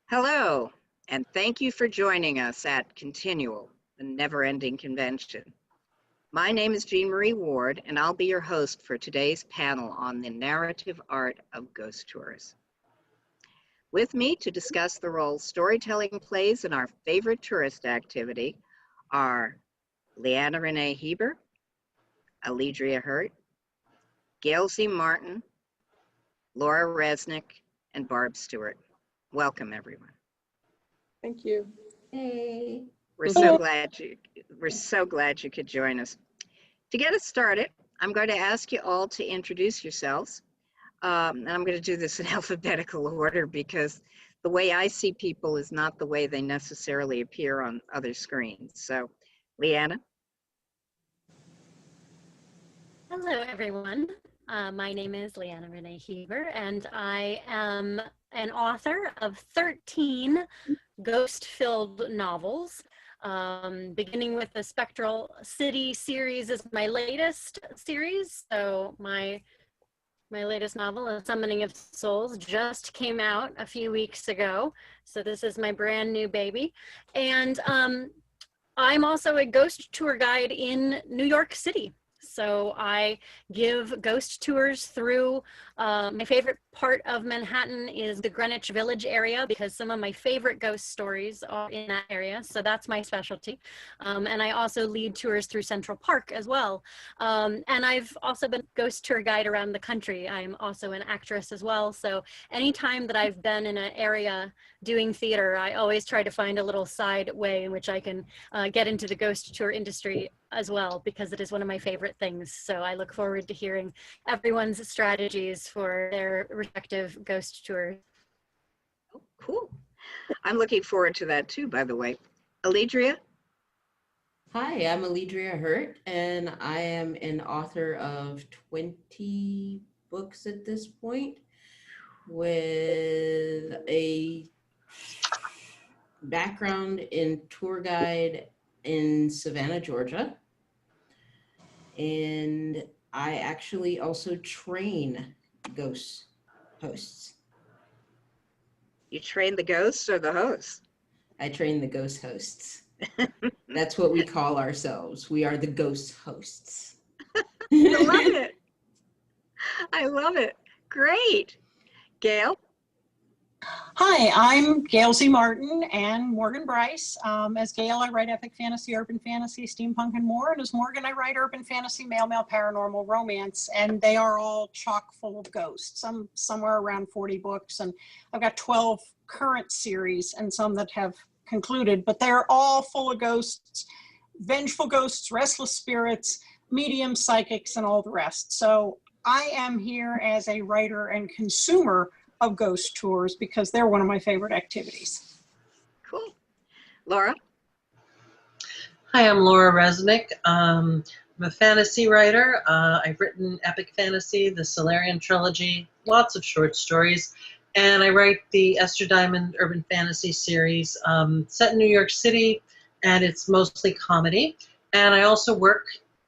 Hello, and thank you for joining us at ConTinual, the never-ending convention. My name is Jean Marie Ward, and I'll be your host for today's panel on the narrative art of ghost tours. With me to discuss the role storytelling plays in our favorite tourist activity are Leanna Renee Hieber, Alledria Hurt, Gail Martin, Laura Resnick, and Barb Stewart. Welcome, everyone. Thank you. Hey. We're so glad you could join us. To get us started, I'm going to ask you all to introduce yourselves. And I'm going to do this in alphabetical order because the way I see people is not the way they necessarily appear on other screens. So, Leanna. Hello, everyone. My name is Leanna Renee Hieber, and I am an author of 13 ghost-filled novels. Beginning with the Spectral City series is my latest series. So my latest novel, A Summoning of Souls, just came out a few weeks ago. So this is my brand new baby. And I'm also a ghost tour guide in New York City. So I give ghost tours through, my favorite part of Manhattan is the Greenwich Village area because some of my favorite ghost stories are in that area. So that's my specialty. And I also lead tours through Central Park as well. And I've also been ghost tour guide around the country. I'm also an actress as well. So anytime that I've been in an area doing theater, I always try to find a little side way in which I can get into the ghost tour industry as well, because it is one of my favorite things. So I look forward to hearing everyone's strategies for their respective ghost tours. Oh, cool. I'm looking forward to that too, by the way. Alledria? Hi, I'm Alledria Hurt, and I am an author of 20 books at this point with a background in tour guide in Savannah, Georgia. And I actually also train ghost hosts. You train the ghosts or the hosts? I train the ghost hosts. That's what we call ourselves. We are the ghost hosts. I love it. I love it. Great. Gail? Hi, I'm Gail Martin and Morgan Bryce. As Gail, I write epic fantasy, urban fantasy, steampunk, and more. And as Morgan, I write urban fantasy, male paranormal romance. And they are all chock full of ghosts. Somewhere around 40 books. And I've got 12 current series and some that have concluded. But they're all full of ghosts, vengeful ghosts, restless spirits, medium psychics, and all the rest. So I am here as a writer and consumer of ghost tours because they're one of my favorite activities. Cool. Laura? Hi, I'm Laura Resnick. I'm a fantasy writer. I've written epic fantasy, the Solarian trilogy, lots of short stories, and I write the Esther Diamond urban fantasy series set in New York City, and it's mostly comedy. And I also work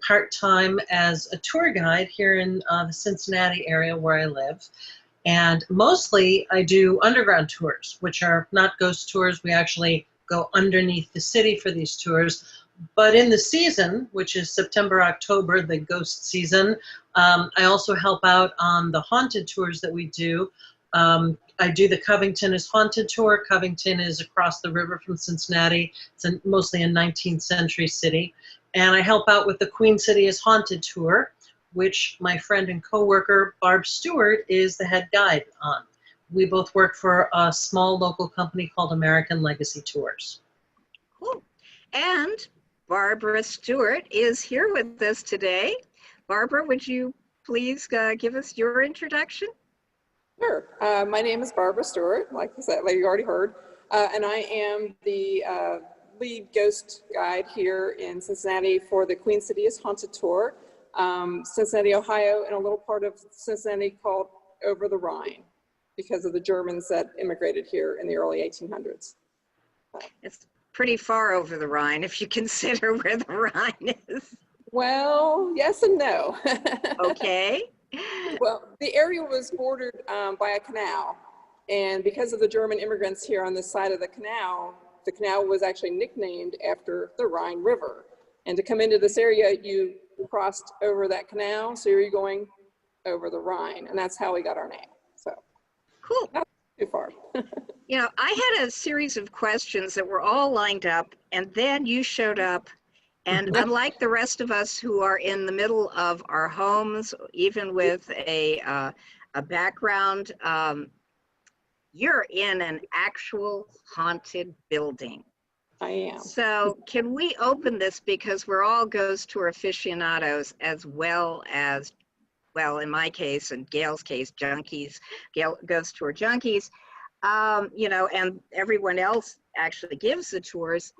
part-time as a tour guide here in the Cincinnati area where I live. And mostly I do underground tours, which are not ghost tours. We actually go underneath the city for these tours. But in the season, which is September, October, the ghost season, I also help out on the haunted tours that we do. I do the Covington is Haunted tour. Covington is across the river from Cincinnati. It's mostly a 19th century city. And I help out with the Queen City is Haunted tour, which my friend and coworker Barb Stewart is the head guide on. We both work for a small local company called American Legacy Tours. Cool. And Barbara Stewart is here with us today. Barbara, would you please give us your introduction? Sure. My name is Barbara Stewart, like you said, like you already heard, and I am the lead ghost guide here in Cincinnati for the Queen City is Haunted tour. Cincinnati, Ohio, and a little part of Cincinnati called Over the Rhine because of the Germans that immigrated here in the early 1800s. It's pretty far over the Rhine if you consider where the Rhine is. Well, yes and no. Okay. Well, the area was bordered by a canal, And because of the German immigrants here on this side of the canal was actually nicknamed after the Rhine River. And to come into this area, you crossed over that canal, so you're going over the Rhine, and that's how we got our name. So Cool. not too far. You know, I had a series of questions that were all lined up, and then you showed up. And unlike the rest of us who are in the middle of our homes, even with a background, you're in an actual haunted building. I am. So can we open this, because we're all ghost tour aficionados, as well as, well, in my case and Gail's case, junkies, ghost tour junkies, you know, and everyone else actually gives the tours.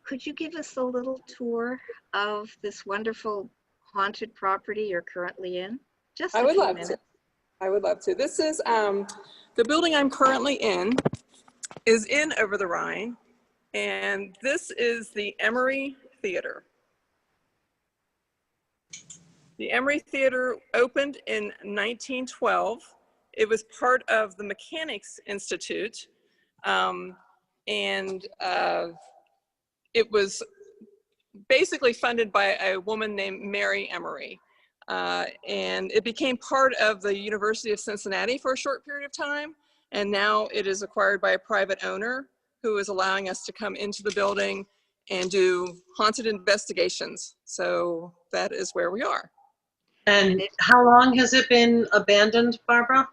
Could you give us a little tour of this wonderful haunted property you're currently in? Just I would love to. I would love to. This is the building I'm currently in is in Over the Rhine, and this is the Emery Theater. The Emery Theater opened in 1912. It was part of the Mechanics Institute, and it was basically funded by a woman named Mary Emery. And it became part of the University of Cincinnati for a short period of time. And now it is acquired by a private owner who is allowing us to come into the building and do haunted investigations. So that is where we are. And how long has it been abandoned, Barbara?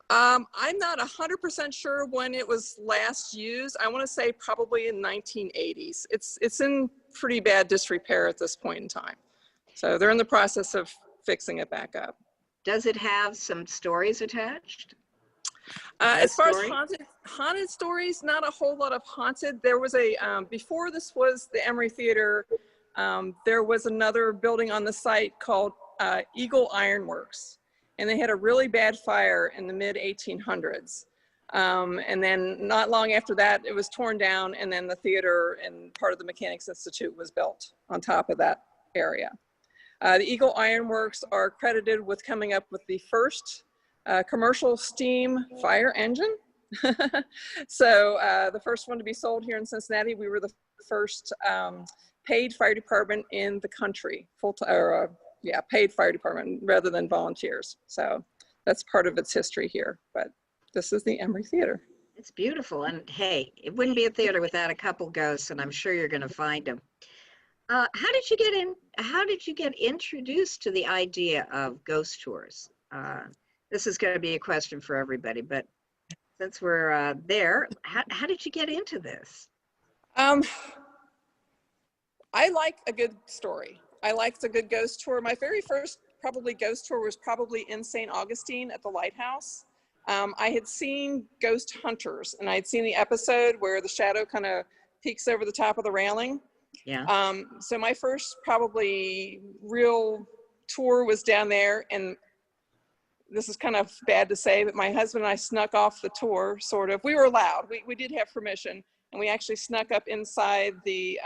I'm not 100% sure when it was last used. I want to say probably in 1980s. It's in pretty bad disrepair at this point in time. So they're in the process of fixing it back up. Does it have some stories attached? As far as haunted stories, not a whole lot of haunted. There was a, before this was the Emery Theater, there was another building on the site called Eagle Iron Works. And they had a really bad fire in the mid 1800s. And then not long after that, it was torn down, and then the theater and part of the Mechanics Institute was built on top of that area. The Eagle Iron Works are credited with coming up with the first commercial steam fire engine. So the first one to be sold here in Cincinnati. We were the first paid fire department in the country, paid fire department rather than volunteers. So that's part of its history here, but this is the Emery Theater. It's beautiful. And hey, it wouldn't be a theater without a couple ghosts, and I'm sure you're going to find them. How did you get introduced to the idea of ghost tours? This is going to be a question for everybody, but since we're there, how did you get into this? I like a good story. I liked a good ghost tour. My very first probably ghost tour was probably in St. Augustine at the lighthouse. I had seen Ghost Hunters, and I had seen the episode where the shadow kind of peeks over the top of the railing. Yeah. So my first probably real tour was down there, and this is kind of bad to say, but my husband and I snuck off the tour, sort of. We were allowed. We did have permission, and we actually snuck up inside the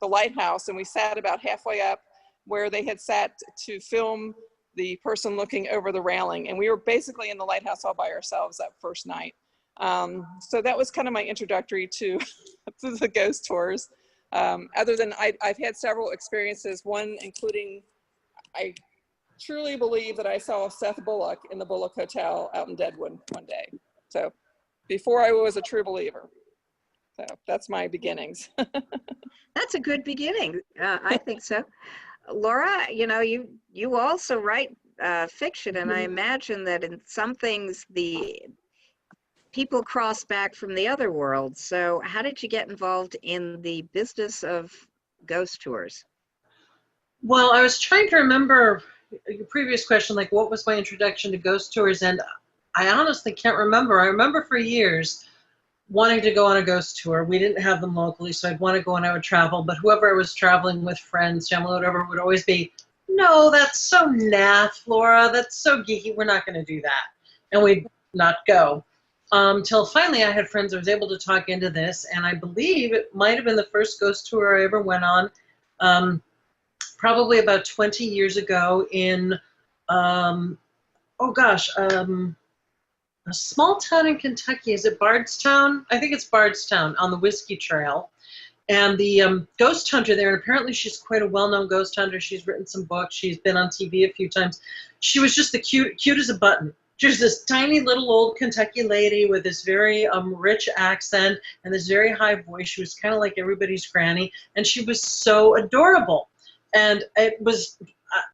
lighthouse, and we sat about halfway up where they had sat to film the person looking over the railing. And we were basically in the lighthouse all by ourselves that first night. So that was kind of my introductory to the ghost tours. Other than I've had several experiences, one including, I truly believe that I saw Seth Bullock in the Bullock Hotel out in Deadwood one day. So before I was a true believer. So that's my beginnings. That's a good beginning. I think so. Laura, you know, you also write fiction, and I imagine that in some things the people cross back from the other world. So how did you get involved in the business of ghost tours? Well, I was trying to remember your previous question, like what was my introduction to ghost tours, and I honestly can't remember. I remember for years wanting to go on a ghost tour. We didn't have them locally, so I'd want to go and I would travel, but whoever I was traveling with, friends, family, whatever, would always be, no, that's so naff, Laura, that's so geeky, we're not going to do that. And we'd not go. Till finally I had friends I was able to talk into this, and I believe it might have been the first ghost tour I ever went on, probably about 20 years ago in, a small town in Kentucky. Is it Bardstown? I think it's Bardstown on the Whiskey Trail. And the ghost hunter there, and apparently she's quite a well-known ghost hunter. She's written some books. She's been on TV a few times. She was just the cute as a button. She was this tiny little old Kentucky lady with this very rich accent and this very high voice. She was kind of like everybody's granny, and she was so adorable. And it was,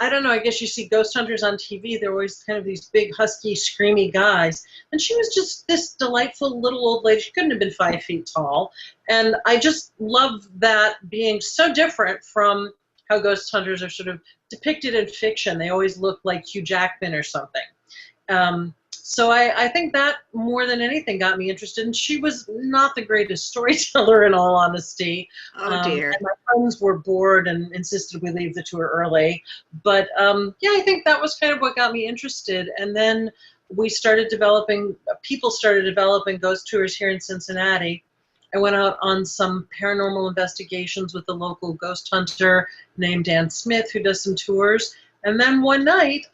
I don't know, I guess you see ghost hunters on TV. They're always kind of these big, husky, screamy guys. And she was just this delightful little old lady. She couldn't have been 5 feet tall. And I just love that being so different from how ghost hunters are sort of depicted in fiction. They always look like Hugh Jackman or something. So I think that more than anything got me interested. And she was not the greatest storyteller, in all honesty. Oh, dear. And my friends were bored and insisted we leave the tour early. But yeah, I think that was kind of what got me interested. And then we started developing, people started developing ghost tours here in Cincinnati. I went out on some paranormal investigations with a local ghost hunter named Dan Smith, who does some tours. And then one night,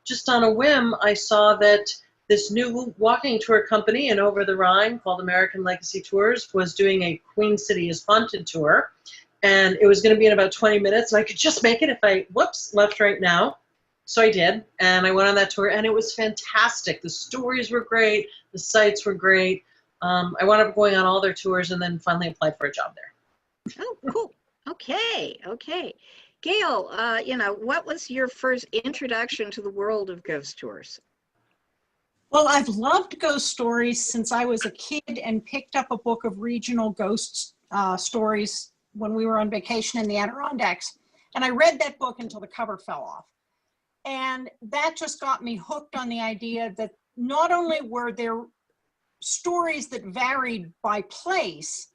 just on a whim, I saw that this new walking tour company in Over the Rhine called American Legacy Tours was doing a Queen City is Haunted tour. And it was going to be in about 20 minutes. And I could just make it if I, left right now. So I did. And I went on that tour, and it was fantastic. The stories were great. The sights were great. I wound up going on all their tours and then finally applied for a job there. Oh, cool. Okay. Gail, what was your first introduction to the world of ghost tours? Well, I've loved ghost stories since I was a kid and picked up a book of regional ghost stories when we were on vacation in the Adirondacks. And I read that book until the cover fell off. And that just got me hooked on the idea that not only were there stories that varied by place,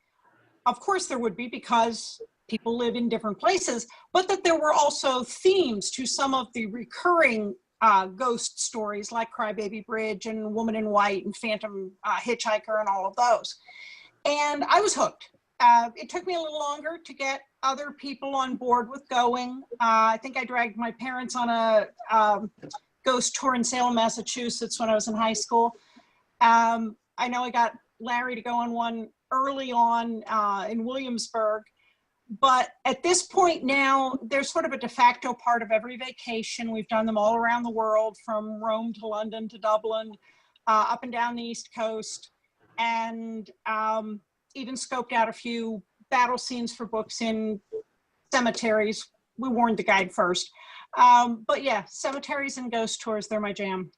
of course there would be because people live in different places, but that there were also themes to some of the recurring ghost stories like Crybaby Bridge and Woman in White and Phantom Hitchhiker and all of those. And I was hooked. It took me a little longer to get other people on board with going. I think I dragged my parents on a ghost tour in Salem, Massachusetts when I was in high school. I know I got Larry to go on one early on in Williamsburg. But at this point now, there's sort of a de facto part of every vacation. We've done them all around the world, from Rome to London to Dublin, up and down the East Coast, and even scoped out a few battle scenes for books in cemeteries. We warned the guide first. But yeah, cemeteries and ghost tours, they're my jam.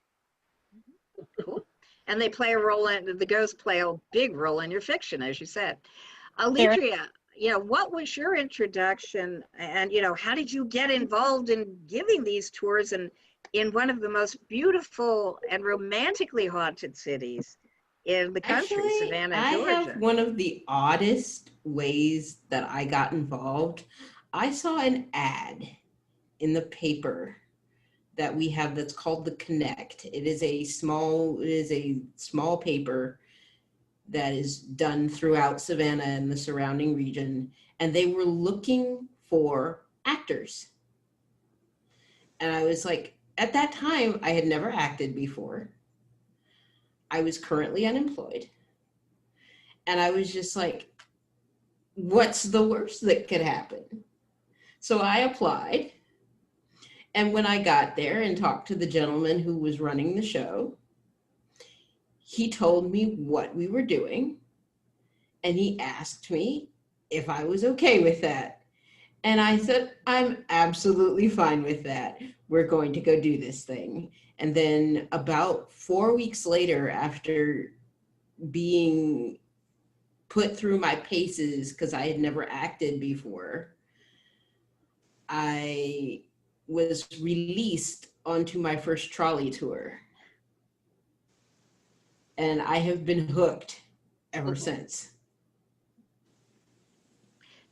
Cool. And they play a role in, the ghosts play a big role in your fiction, as you said. Alledria, what was your introduction, and how did you get involved in giving these tours and in one of the most beautiful and romantically haunted cities in the country, Actually, Savannah, Georgia? I have one of the oddest ways that I got involved. I saw an ad in the paper that we have that's called the Connect. It is a small paper that is done throughout Savannah and the surrounding region, and they were looking for actors. And I was like, at that time, I had never acted before. I was currently unemployed. And I was just like, what's the worst that could happen? So I applied. And when I got there and talked to the gentleman who was running the show, he told me what we were doing, and he asked me if I was okay with that. And I said, I'm absolutely fine with that. We're going to go do this thing. And then about 4 weeks later, after being put through my paces, because I had never acted before, I was released onto my first trolley tour. And I have been hooked ever since.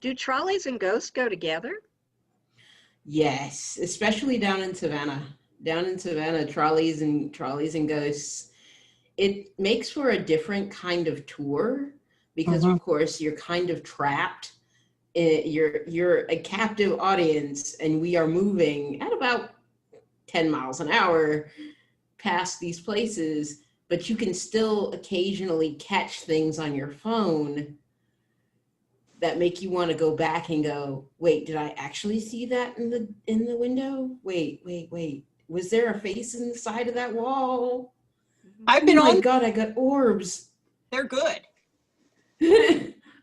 Do trolleys and ghosts go together? Yes, especially down in Savannah. Down in Savannah, trolleys and ghosts. It makes for a different kind of tour because, of course, you're kind of trapped. You're a captive audience, and we are moving at about 10 miles an hour past these places. but you can still occasionally catch things on your phone that make you want to go back and go, wait, did I actually see that in the window? Wait. Was there a face in the side of that wall? I've been oh my on, God, I got orbs. they're good.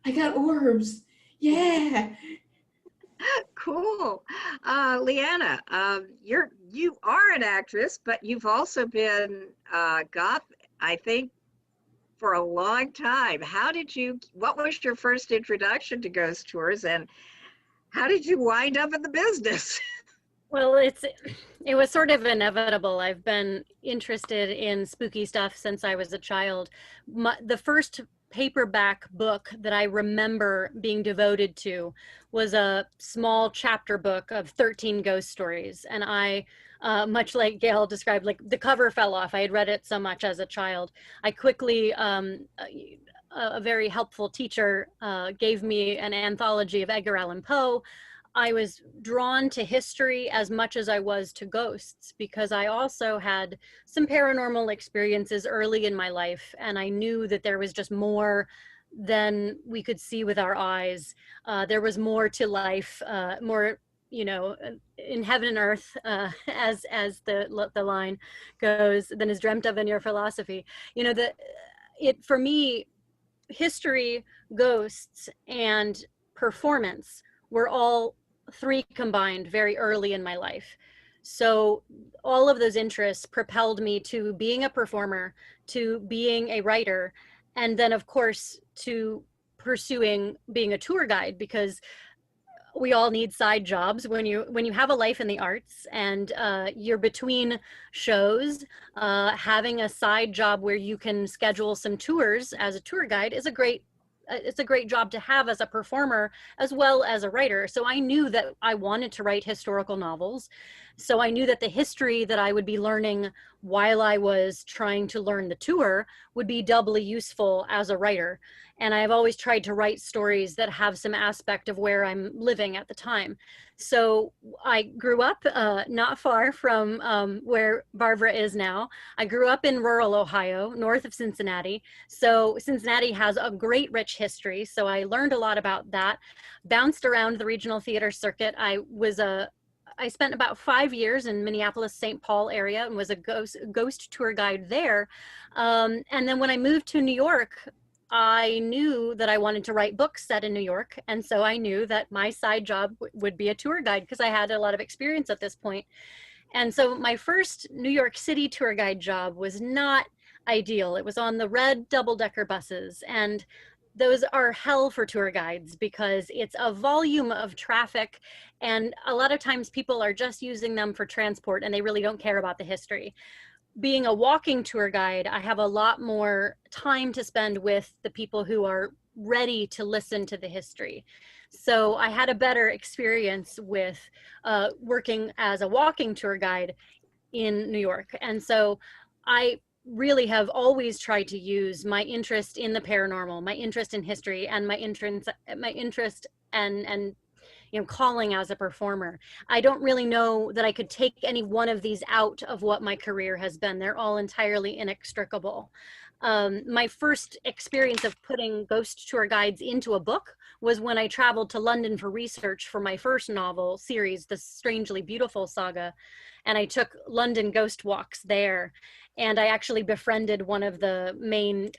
I got orbs. Yeah. Cool. Leanna, you are an actress, but you've also been goth, I think, for a long time. What was your first introduction to ghost tours, and how did you wind up in the business? Well, it was sort of inevitable. I've been interested in spooky stuff since I was a child. The first paperback book that I remember being devoted to was a small chapter book of 13 ghost stories. And I, much like Gail described, like the cover fell off. I had read it so much as a child. I quickly, a very helpful teacher gave me an anthology of Edgar Allan Poe. I was drawn to history as much as I was to ghosts, because I also had some paranormal experiences early in my life, and I knew that there was just more than we could see with our eyes. There was more to life, more, in heaven and earth, as the line goes, than is dreamt of in your philosophy. For me, history, ghosts, and performance were all three combined very early in my life. So all of those interests propelled me to being a performer, to being a writer, and then of course to pursuing being a tour guide, because we all need side jobs when you have a life in the arts and you're between shows. Having a side job where you can schedule some tours as a tour guide is it's a great job to have as a performer as well as a writer. So I knew that I wanted to write historical novels. So I knew that the history that I would be learning while I was trying to learn the tour would be doubly useful as a writer. And I've always tried to write stories that have some aspect of where I'm living at the time. So I grew up not far from where Barbara is now. I grew up in rural Ohio, north of Cincinnati. So Cincinnati has a great rich history. So I learned a lot about that, bounced around the regional theater circuit. I spent about 5 years in Minneapolis, St. Paul area, and was a ghost tour guide there. And then when I moved to New York, I knew that I wanted to write books set in New York. And so I knew that my side job would be a tour guide, because I had a lot of experience at this point. And so my first New York City tour guide job was not ideal. It was on the red double-decker buses. And those are hell for tour guides, because it's a volume of traffic. And a lot of times people are just using them for transport and they really don't care about the history. Being a walking tour guide, I have a lot more time to spend with the people who are ready to listen to the history. So I had a better experience with working as a walking tour guide in New York. And so I really have always tried to use my interest in the paranormal, my interest in history, and my interest and calling as a performer. I don't really know that I could take any one of these out of what my career has been. They're all entirely inextricable. My first experience of putting ghost tour guides into a book was when I traveled to London for research for my first novel series, The Strangely Beautiful Saga, and I took London ghost walks there. And I actually befriended one of the main,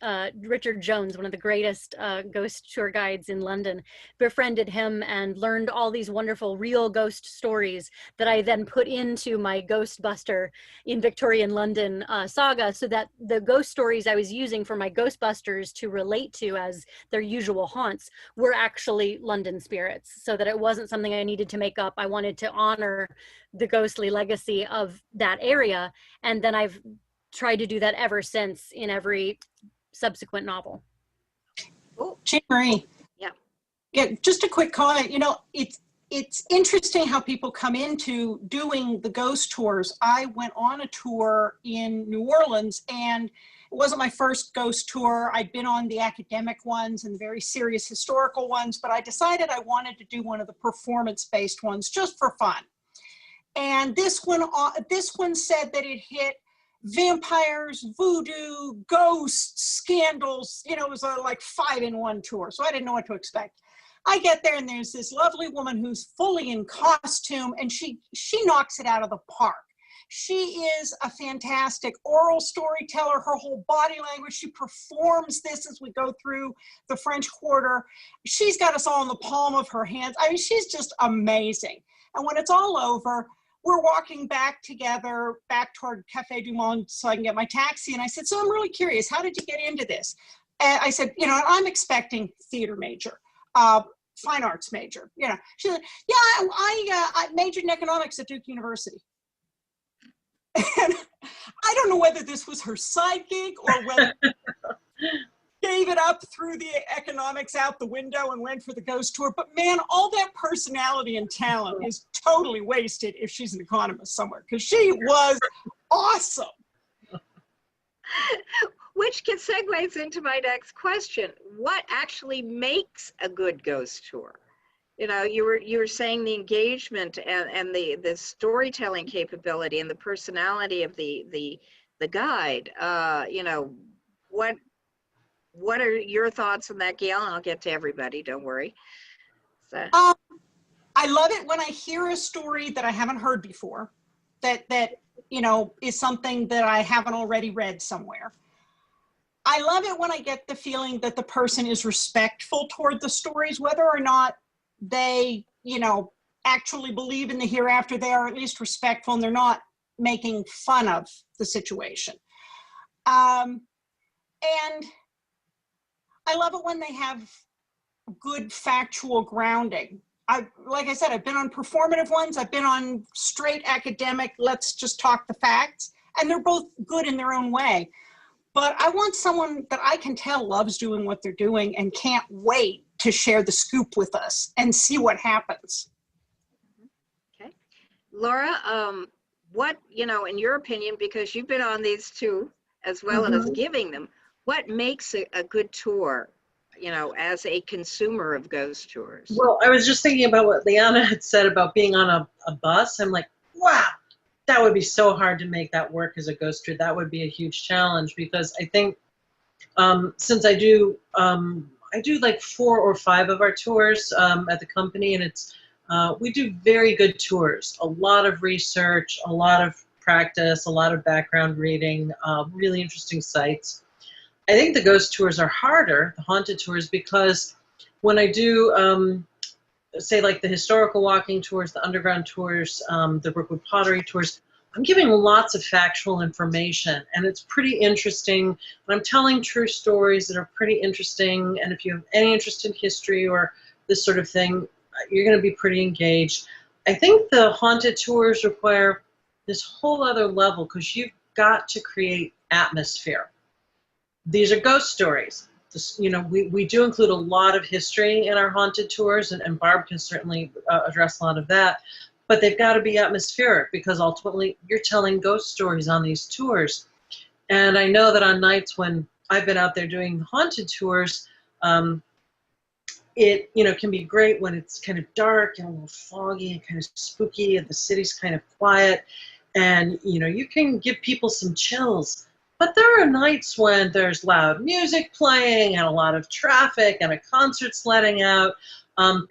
Richard Jones, one of the greatest ghost tour guides in London, befriended him and learned all these wonderful real ghost stories that I then put into my Ghostbuster in Victorian London saga, so that the ghost stories I was using for my Ghostbusters to relate to as their usual haunts were actually London spirits, so that it wasn't something I needed to make up. I wanted to honor the ghostly legacy of that area. And then I've tried to do that ever since in every subsequent novel. Oh, Jean Marie. Yeah, just a quick comment. It's interesting how people come into doing the ghost tours. I went on a tour in New Orleans, and it wasn't my first ghost tour. I'd been on the academic ones and the very serious historical ones, but I decided I wanted to do one of the performance-based ones just for fun. And this one said that it hit vampires, voodoo, ghosts, scandals. You know, it was a like 5-in-1 tour, so I didn't know what to expect. I get there and there's this lovely woman who's fully in costume, and she knocks it out of the park. She is a fantastic oral storyteller. Her whole body language, she performs this as we go through the French Quarter. She's got us all in the palm of her hands. I mean, she's just amazing. And when it's all over, we're walking back together, back toward Café du Monde so I can get my taxi. And I said, so I'm really curious, how did you get into this? And I said, you know, I'm expecting theater major, fine arts major. You know, she said, yeah, I majored in economics at Duke University. And I don't know whether this was her side gig or whether gave it up, threw the economics out the window and went for the ghost tour. But man, all that personality and talent is totally wasted if she's an economist somewhere, because she was awesome. Which segues into my next question. What actually makes a good ghost tour? You know, you were saying the engagement and the storytelling capability and the personality of the guide. You know, what are your thoughts on that, Gail? And I'll get to everybody. Don't worry. So. I love it when I hear a story that I haven't heard before, that you know is something that I haven't already read somewhere. I love it when I get the feeling that the person is respectful toward the stories, whether or not they, you know, actually believe in the hereafter. They are at least respectful and they're not making fun of the situation. And I love it when they have good factual grounding. Like I said, I've been on performative ones. I've been on straight academic, let's just talk the facts. And they're both good in their own way. But I want someone that I can tell loves doing what they're doing and can't wait to share the scoop with us and see what happens. Okay. Laura, what, you know, in your opinion, because you've been on these too, as well as giving them, what makes a good tour, you know, as a consumer of ghost tours? Well, I was just thinking about what Leanna had said about being on a bus. I'm like, wow, that would be so hard to make that work as a ghost tour. That would be a huge challenge, because I think since I do like 4 or 5 of our tours at the company, and it's we do very good tours, a lot of research, a lot of practice, a lot of background reading, really interesting sites. I think the ghost tours are harder, the haunted tours, because when I do say like the historical walking tours, the underground tours, the Brookwood pottery tours, I'm giving lots of factual information, and it's pretty interesting. And I'm telling true stories that are pretty interesting. And if you have any interest in history or this sort of thing, you're going to be pretty engaged. I think the haunted tours require this whole other level, because you've got to create atmosphere. These are ghost stories. You know, we do include a lot of history in our haunted tours, and Barb can certainly address a lot of that. But they've got to be atmospheric, because ultimately you're telling ghost stories on these tours. And I know that on nights when I've been out there doing haunted tours, it, you know, can be great when it's kind of dark and a little foggy and kind of spooky, and the city's kind of quiet, and you know, you can give people some chills. But there are nights when there's loud music playing and a lot of traffic and a concert's letting out.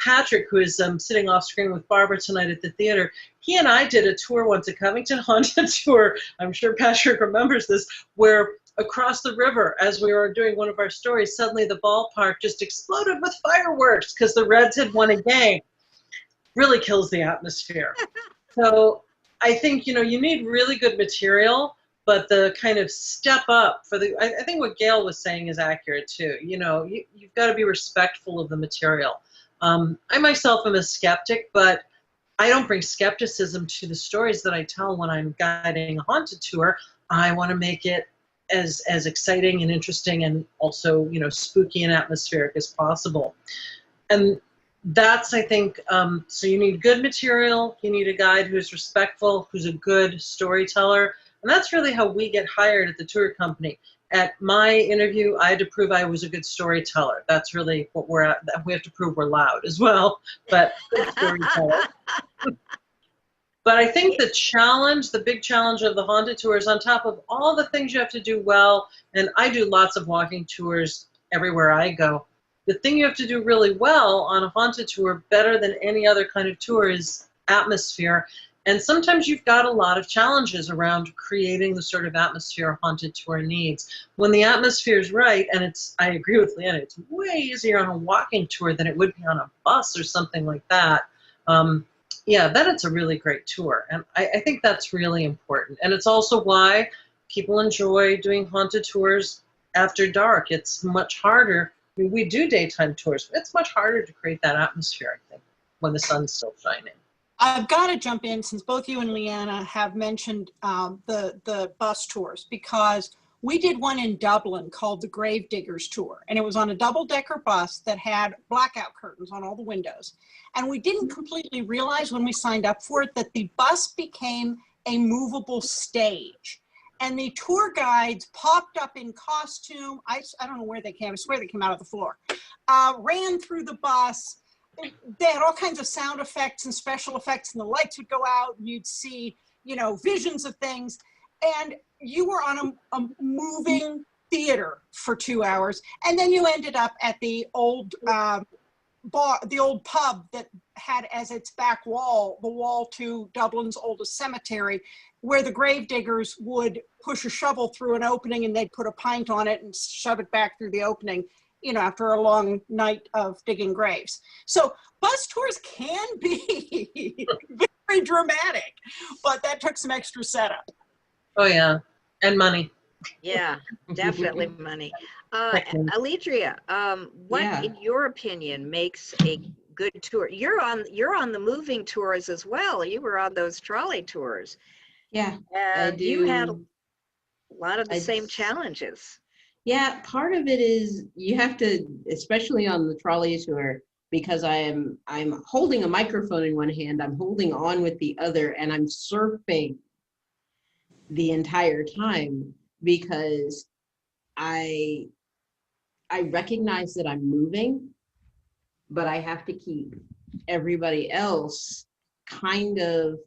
Patrick, who is sitting off screen with Barbara tonight at the theater, he and I did a tour once, a Covington Haunted tour. I'm sure Patrick remembers this, where across the river, as we were doing one of our stories, suddenly the ballpark just exploded with fireworks because the Reds had won a game. Really kills the atmosphere. So I think, you know, you need really good material, but the kind of step up for the, I think what Gail was saying is accurate too. You know, you've got to be respectful of the material. I myself am a skeptic, but I don't bring skepticism to the stories that I tell when I'm guiding a haunted tour. I want to make it as exciting and interesting and also, you know, spooky and atmospheric as possible. And that's, I think, so you need good material, you need a guide who's respectful, who's a good storyteller, and that's really how we get hired at the tour company. At my interview, I had to prove I was a good storyteller. That's really what we're at. We have to prove we're loud as well, but good storyteller. But I think the challenge, the big challenge of the haunted tours, on top of all the things you have to do well, and I do lots of walking tours everywhere I go, the thing you have to do really well on a haunted tour, better than any other kind of tour, is atmosphere. And sometimes you've got a lot of challenges around creating the sort of atmosphere a haunted tour needs. When the atmosphere is right, and it's, I agree with Leanna, it's way easier on a walking tour than it would be on a bus or something like that. Yeah, then it's a really great tour. And I think that's really important. And it's also why people enjoy doing haunted tours after dark. It's much harder. I mean, we do daytime tours, but it's much harder to create that atmosphere, I think, when the sun's still shining. I've got to jump in since both you and Leanna have mentioned the bus tours, because we did one in Dublin called the Gravediggers Tour, and it was on a double-decker bus that had blackout curtains on all the windows. And we didn't completely realize when we signed up for it that the bus became a movable stage. And the tour guides popped up in costume. I don't know where they came. I swear they came out of the floor. Ran through the bus. They had all kinds of sound effects and special effects, and the lights would go out, and you'd see, you know, visions of things. And you were on a moving theater for 2 hours. And then you ended up at the old bar, the old pub that had as its back wall, the wall to Dublin's oldest cemetery, where the gravediggers would push a shovel through an opening and they'd put a pint on it and shove it back through the opening, you know, after a long night of digging graves. So bus tours can be very dramatic, but that took some extra setup. Oh, yeah. And money. Yeah, definitely money. Alledria, what, in your opinion, makes a good tour? You're on the moving tours as well. You were on those trolley tours. Yeah, And I do. you had a lot of the same challenges. Yeah, part of it is you have to, especially on the trolley tour, because I'm holding a microphone in one hand, I'm holding on with the other, and I'm surfing the entire time, because I recognize that I'm moving, but I have to keep everybody else kind of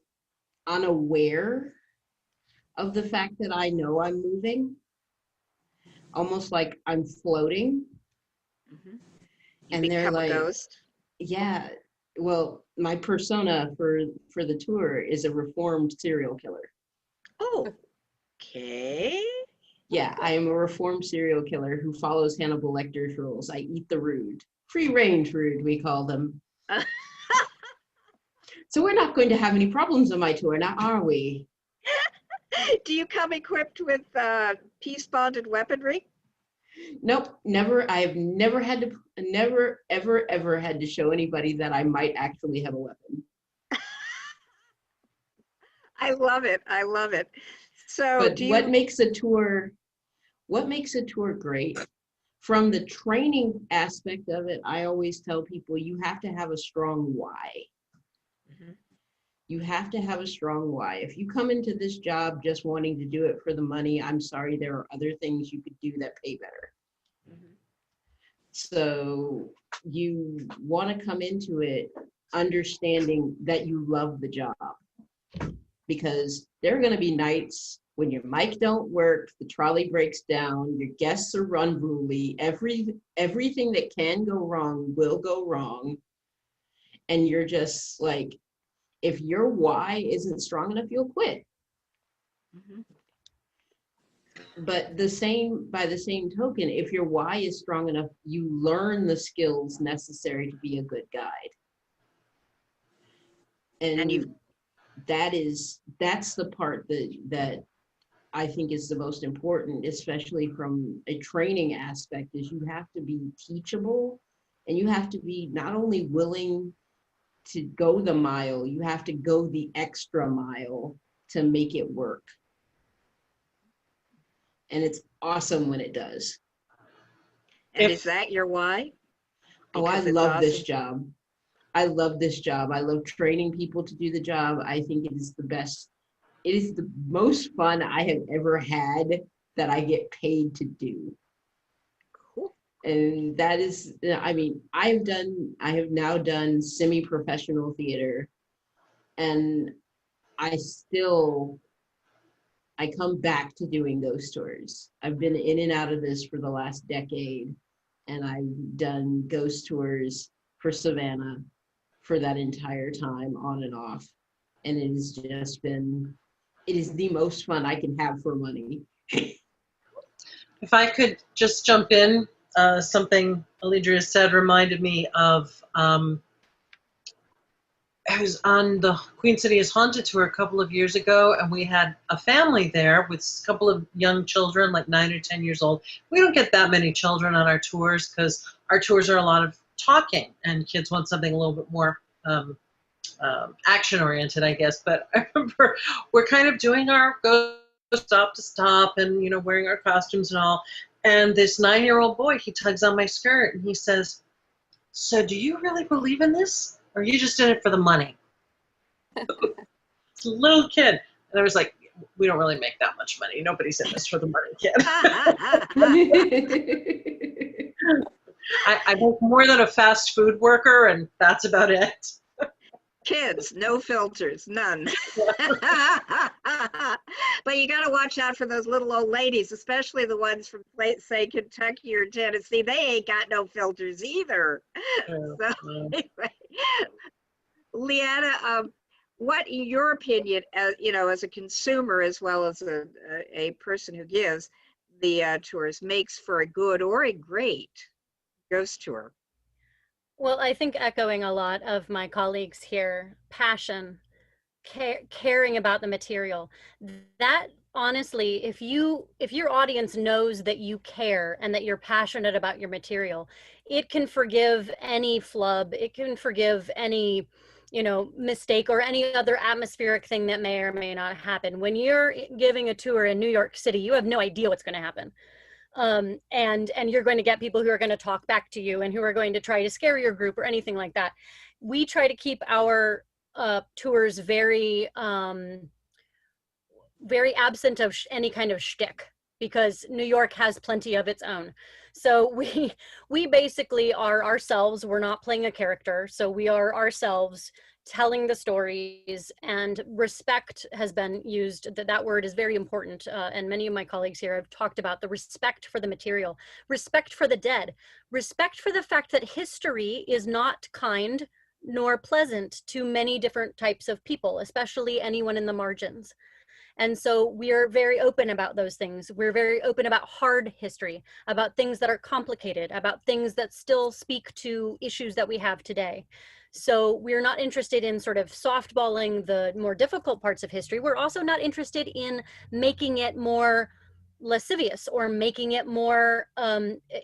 unaware of the fact that I know I'm moving, almost like I'm floating. Mm-hmm. And they're like, a ghost. Yeah, well, my persona for the tour is a reformed serial killer. Oh, okay. Yeah, I am a reformed serial killer who follows Hannibal Lecter's rules. I eat the rude. Free range rude, we call them. So we're not going to have any problems on my tour, now are we? Do you come equipped with peace bonded weaponry? Nope, never. I've never ever had to show anybody that I might actually have a weapon. I love it. I love it. So but what makes a tour great? From the training aspect of it, I always tell people you have to have a strong why. Mm-hmm. You have to have a strong why. If you come into this job just wanting to do it for the money, I'm sorry, there are other things you could do that pay better. Mm-hmm. So you want to come into it understanding that you love the job, because there are going to be nights when your mic don't work, the trolley breaks down, your guests are unruly, everything that can go wrong will go wrong. And you're just like, if your why isn't strong enough, you'll quit. Mm-hmm. But by the same token, if your why is strong enough, you learn the skills necessary to be a good guide. And that's the part that I think is the most important, especially from a training aspect, is you have to be teachable, and you have to be not only willing to go the mile, you have to go the extra mile to make it work. And it's awesome when it does. And is that your why? Oh, I love this job. I love this job. I love training people to do the job. I think it is the best. It is the most fun I have ever had that I get paid to do. Cool. And that is, I mean, I have now done semi-professional theater, and I come back to doing ghost tours. I've been in and out of this for the last decade, and I've done ghost tours for Savannah for that entire time, on and off. And it has just been, it is the most fun I can have for money. If I could just jump in, something Alledria said reminded me of, I was on the Queen City is Haunted tour a couple of years ago, and we had a family there with a couple of young children, like 9 or 10 years old. We don't get that many children on our tours because our tours are a lot of talking, and kids want something a little bit more action-oriented, I guess. But I remember we're kind of doing our go stop to stop and, you know, wearing our costumes and all. And this 9-year-old boy, he tugs on my skirt and he says, "So do you really believe in this? Or are you just in it for the money?" It's a little kid. And I was like, we don't really make that much money. Nobody's in this for the money, kid. I make more than a fast food worker, and that's about it. Kids, no filters, none. But you got to watch out for those little old ladies, especially the ones from, say, Kentucky or Tennessee. They ain't got no filters either. So anyway, Leanna, what, in your opinion, you know, as a consumer as well as a person who gives the tours, makes for a good or a great ghost tour? Well, I think echoing a lot of my colleagues here, passion, caring about the material. That honestly, if your audience knows that you care and that you're passionate about your material, it can forgive any flub, it can forgive any, you know, mistake or any other atmospheric thing that may or may not happen. When you're giving a tour in New York City, you have no idea what's going to happen. And you're going to get people who are going to talk back to you and who are going to try to scare your group or anything like that. We try to keep our tours very, very absent of any kind of shtick, because New York has plenty of its own. So we basically are ourselves. We're not playing a character. So we are ourselves telling the stories, and respect has been used. That word is very important. And many of my colleagues here have talked about the respect for the material, respect for the dead, respect for the fact that history is not kind nor pleasant to many different types of people, especially anyone in the margins. And so we are very open about those things. We're very open about hard history, about things that are complicated, about things that still speak to issues that we have today. So we're not interested in sort of softballing the more difficult parts of history. We're also not interested in making it more lascivious or making it more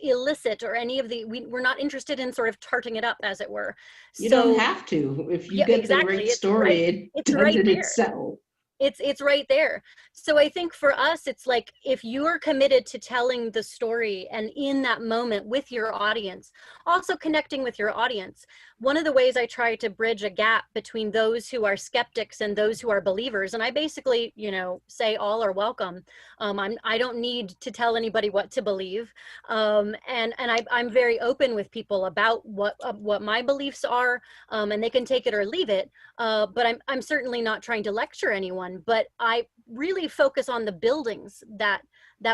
illicit or any of the, we're not interested in sort of tarting it up, as it were. You don't have to. If you get the right story, it does it itself. It's right there. So I think for us, it's like, if you're committed to telling the story and in that moment with your audience, also connecting with your audience. One of the ways I try to bridge a gap between those who are skeptics and those who are believers, and I basically, you know, say all are welcome. I don't need to tell anybody what to believe. And I'm very open with people about what my beliefs are, and they can take it or leave it. But I'm certainly not trying to lecture anyone, but I really focus on the buildings that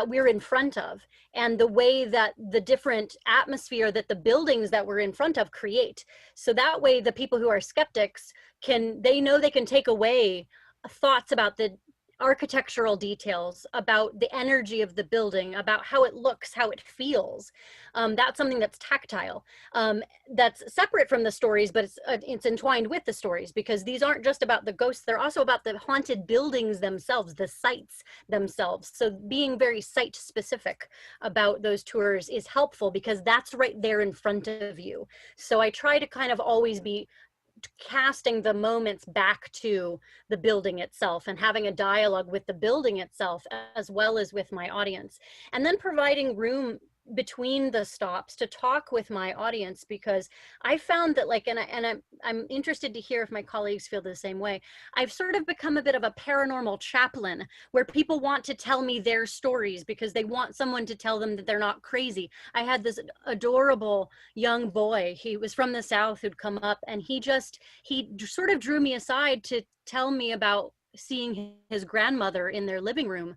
we're in front of, and the way that the different atmosphere that the buildings that we're in front of create. So that way the people who are skeptics they know they can take away thoughts about the architectural details, about the energy of the building, about how it looks, how it feels. That's something that's tactile, that's separate from the stories, but it's entwined with the stories, because these aren't just about the ghosts, they're also about the haunted buildings themselves, the sites themselves. So being very site specific about those tours is helpful, because that's right there in front of you. So I try to kind of always be casting the moments back to the building itself and having a dialogue with the building itself as well as with my audience, and then providing room between the stops to talk with my audience, because I found that, like, I'm interested to hear if my colleagues feel the same way. I've sort of become a bit of a paranormal chaplain, where people want to tell me their stories because they want someone to tell them that they're not crazy. I had this adorable young boy, he was from the South, who'd come up, and he sort of drew me aside to tell me about seeing his grandmother in their living room.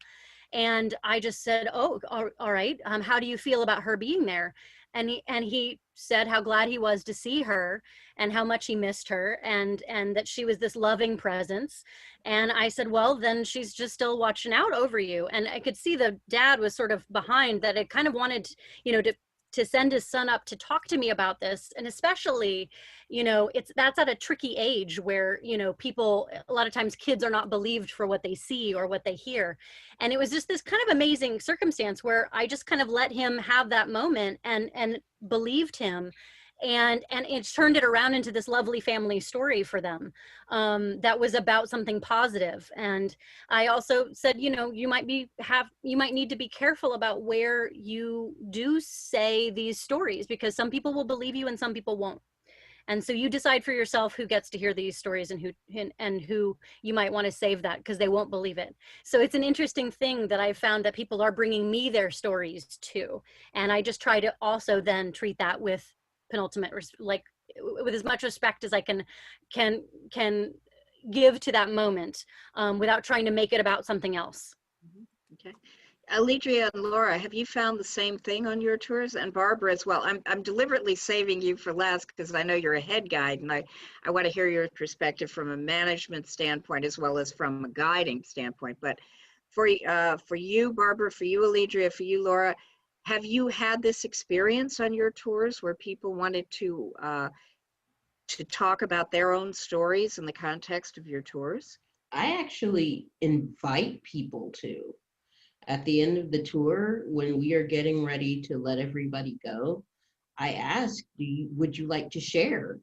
And I just said, oh, all right. How do you feel about her being there? And he said how glad he was to see her and how much he missed her, and that she was this loving presence. And I said, well, then she's just still watching out over you. And I could see the dad was sort of behind that. It kind of wanted, to send his son up to talk to me about this. And especially, that's at a tricky age where, people, a lot of times kids are not believed for what they see or what they hear. And it was just this kind of amazing circumstance where I just kind of let him have that moment and believed him. And it turned it around into this lovely family story for them, that was about something positive. And I also said, you might need to be careful about where you do say these stories, because some people will believe you and some people won't. And so you decide for yourself who gets to hear these stories and who you might want to save that, because they won't believe it. So it's an interesting thing that I found that people are bringing me their stories too. And I just try to also then treat that with penultimate, like with as much respect as I can give to that moment, without trying to make it about something else. Okay. Alledria and Laura, have you found the same thing on your tours? And Barbara as well. I'm deliberately saving you for last because I know you're a head guide, and I want to hear your perspective from a management standpoint as well as from a guiding standpoint. But for you, Barbara, for you, Alledria, for you, Laura, have you had this experience on your tours where people wanted to talk about their own stories in the context of your tours? I actually invite people to. At the end of the tour, when we are getting ready to let everybody go, I ask, would you like to share?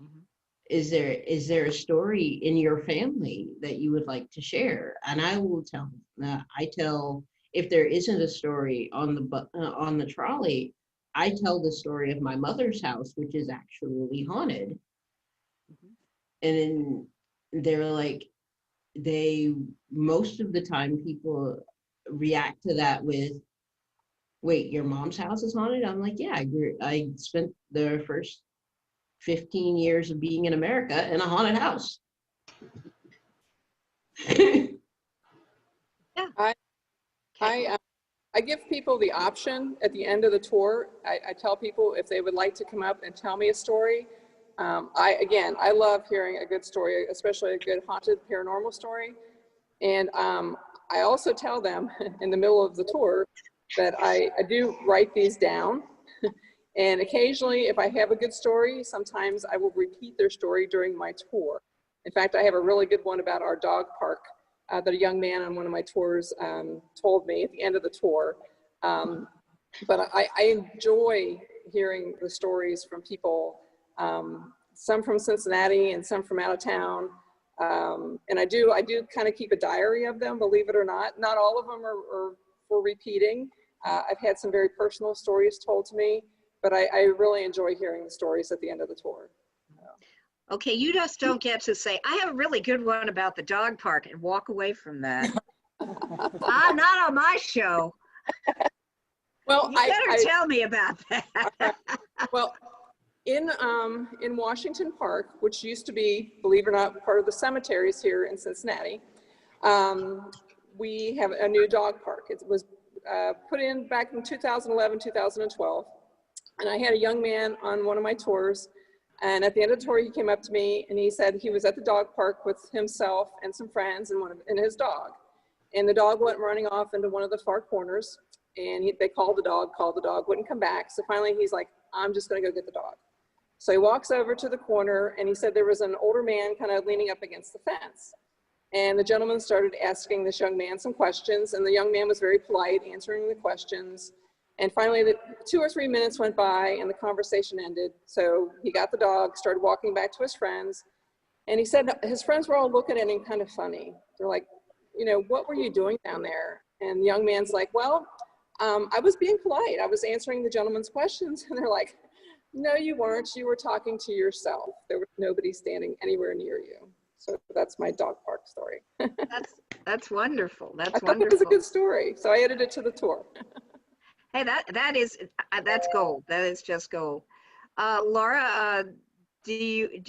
Mm-hmm. Is there a story in your family that you would like to share? And I will tell. If there isn't a story on the trolley, I tell the story of my mother's house, which is actually haunted. Mm-hmm. And they're like, most of the time people react to that with, wait, your mom's house is haunted? I'm like, yeah, I spent the first 15 years of being in America in a haunted house. Yeah. I give people the option at the end of the tour. I tell people if they would like to come up and tell me a story. I love hearing a good story, especially a good haunted paranormal story. And I also tell them in the middle of the tour that I do write these down. And occasionally, if I have a good story, sometimes I will repeat their story during my tour. In fact, I have a really good one about our dog park that a young man on one of my tours told me at the end of the tour. But I enjoy hearing the stories from people, some from Cincinnati and some from out of town. And I do kind of keep a diary of them, believe it or not. Not all of them are for repeating. I've had some very personal stories told to me, but I really enjoy hearing the stories at the end of the tour. Okay, you just don't get to say, I have a really good one about the dog park and walk away from that. Not on my show. Well, you better tell me about that. Well, in Washington Park, which used to be, believe it or not, part of the cemeteries here in Cincinnati, we have a new dog park. It was put in back in 2011, 2012. And I had a young man on one of my tours. And at the end of the tour, he came up to me and he said he was at the dog park with himself and some friends and his dog. And the dog went running off into one of the far corners. And they called the dog, wouldn't come back. So finally he's like, I'm just gonna go get the dog. So he walks over to the corner and he said there was an older man kind of leaning up against the fence. And the gentleman started asking this young man some questions, and the young man was very polite, answering the questions. And finally, 2 or 3 minutes went by and the conversation ended. So he got the dog, started walking back to his friends. And he said his friends were all looking at him kind of funny. They're like, what were you doing down there? And the young man's like, well, I was being polite. I was answering the gentleman's questions. And they're like, no, you weren't. You were talking to yourself. There was nobody standing anywhere near you. So that's my dog park story. That's wonderful. That's I thought wonderful. it was a good story. So I added it to the tour. Hey, that's gold. That is just gold. Laura, Do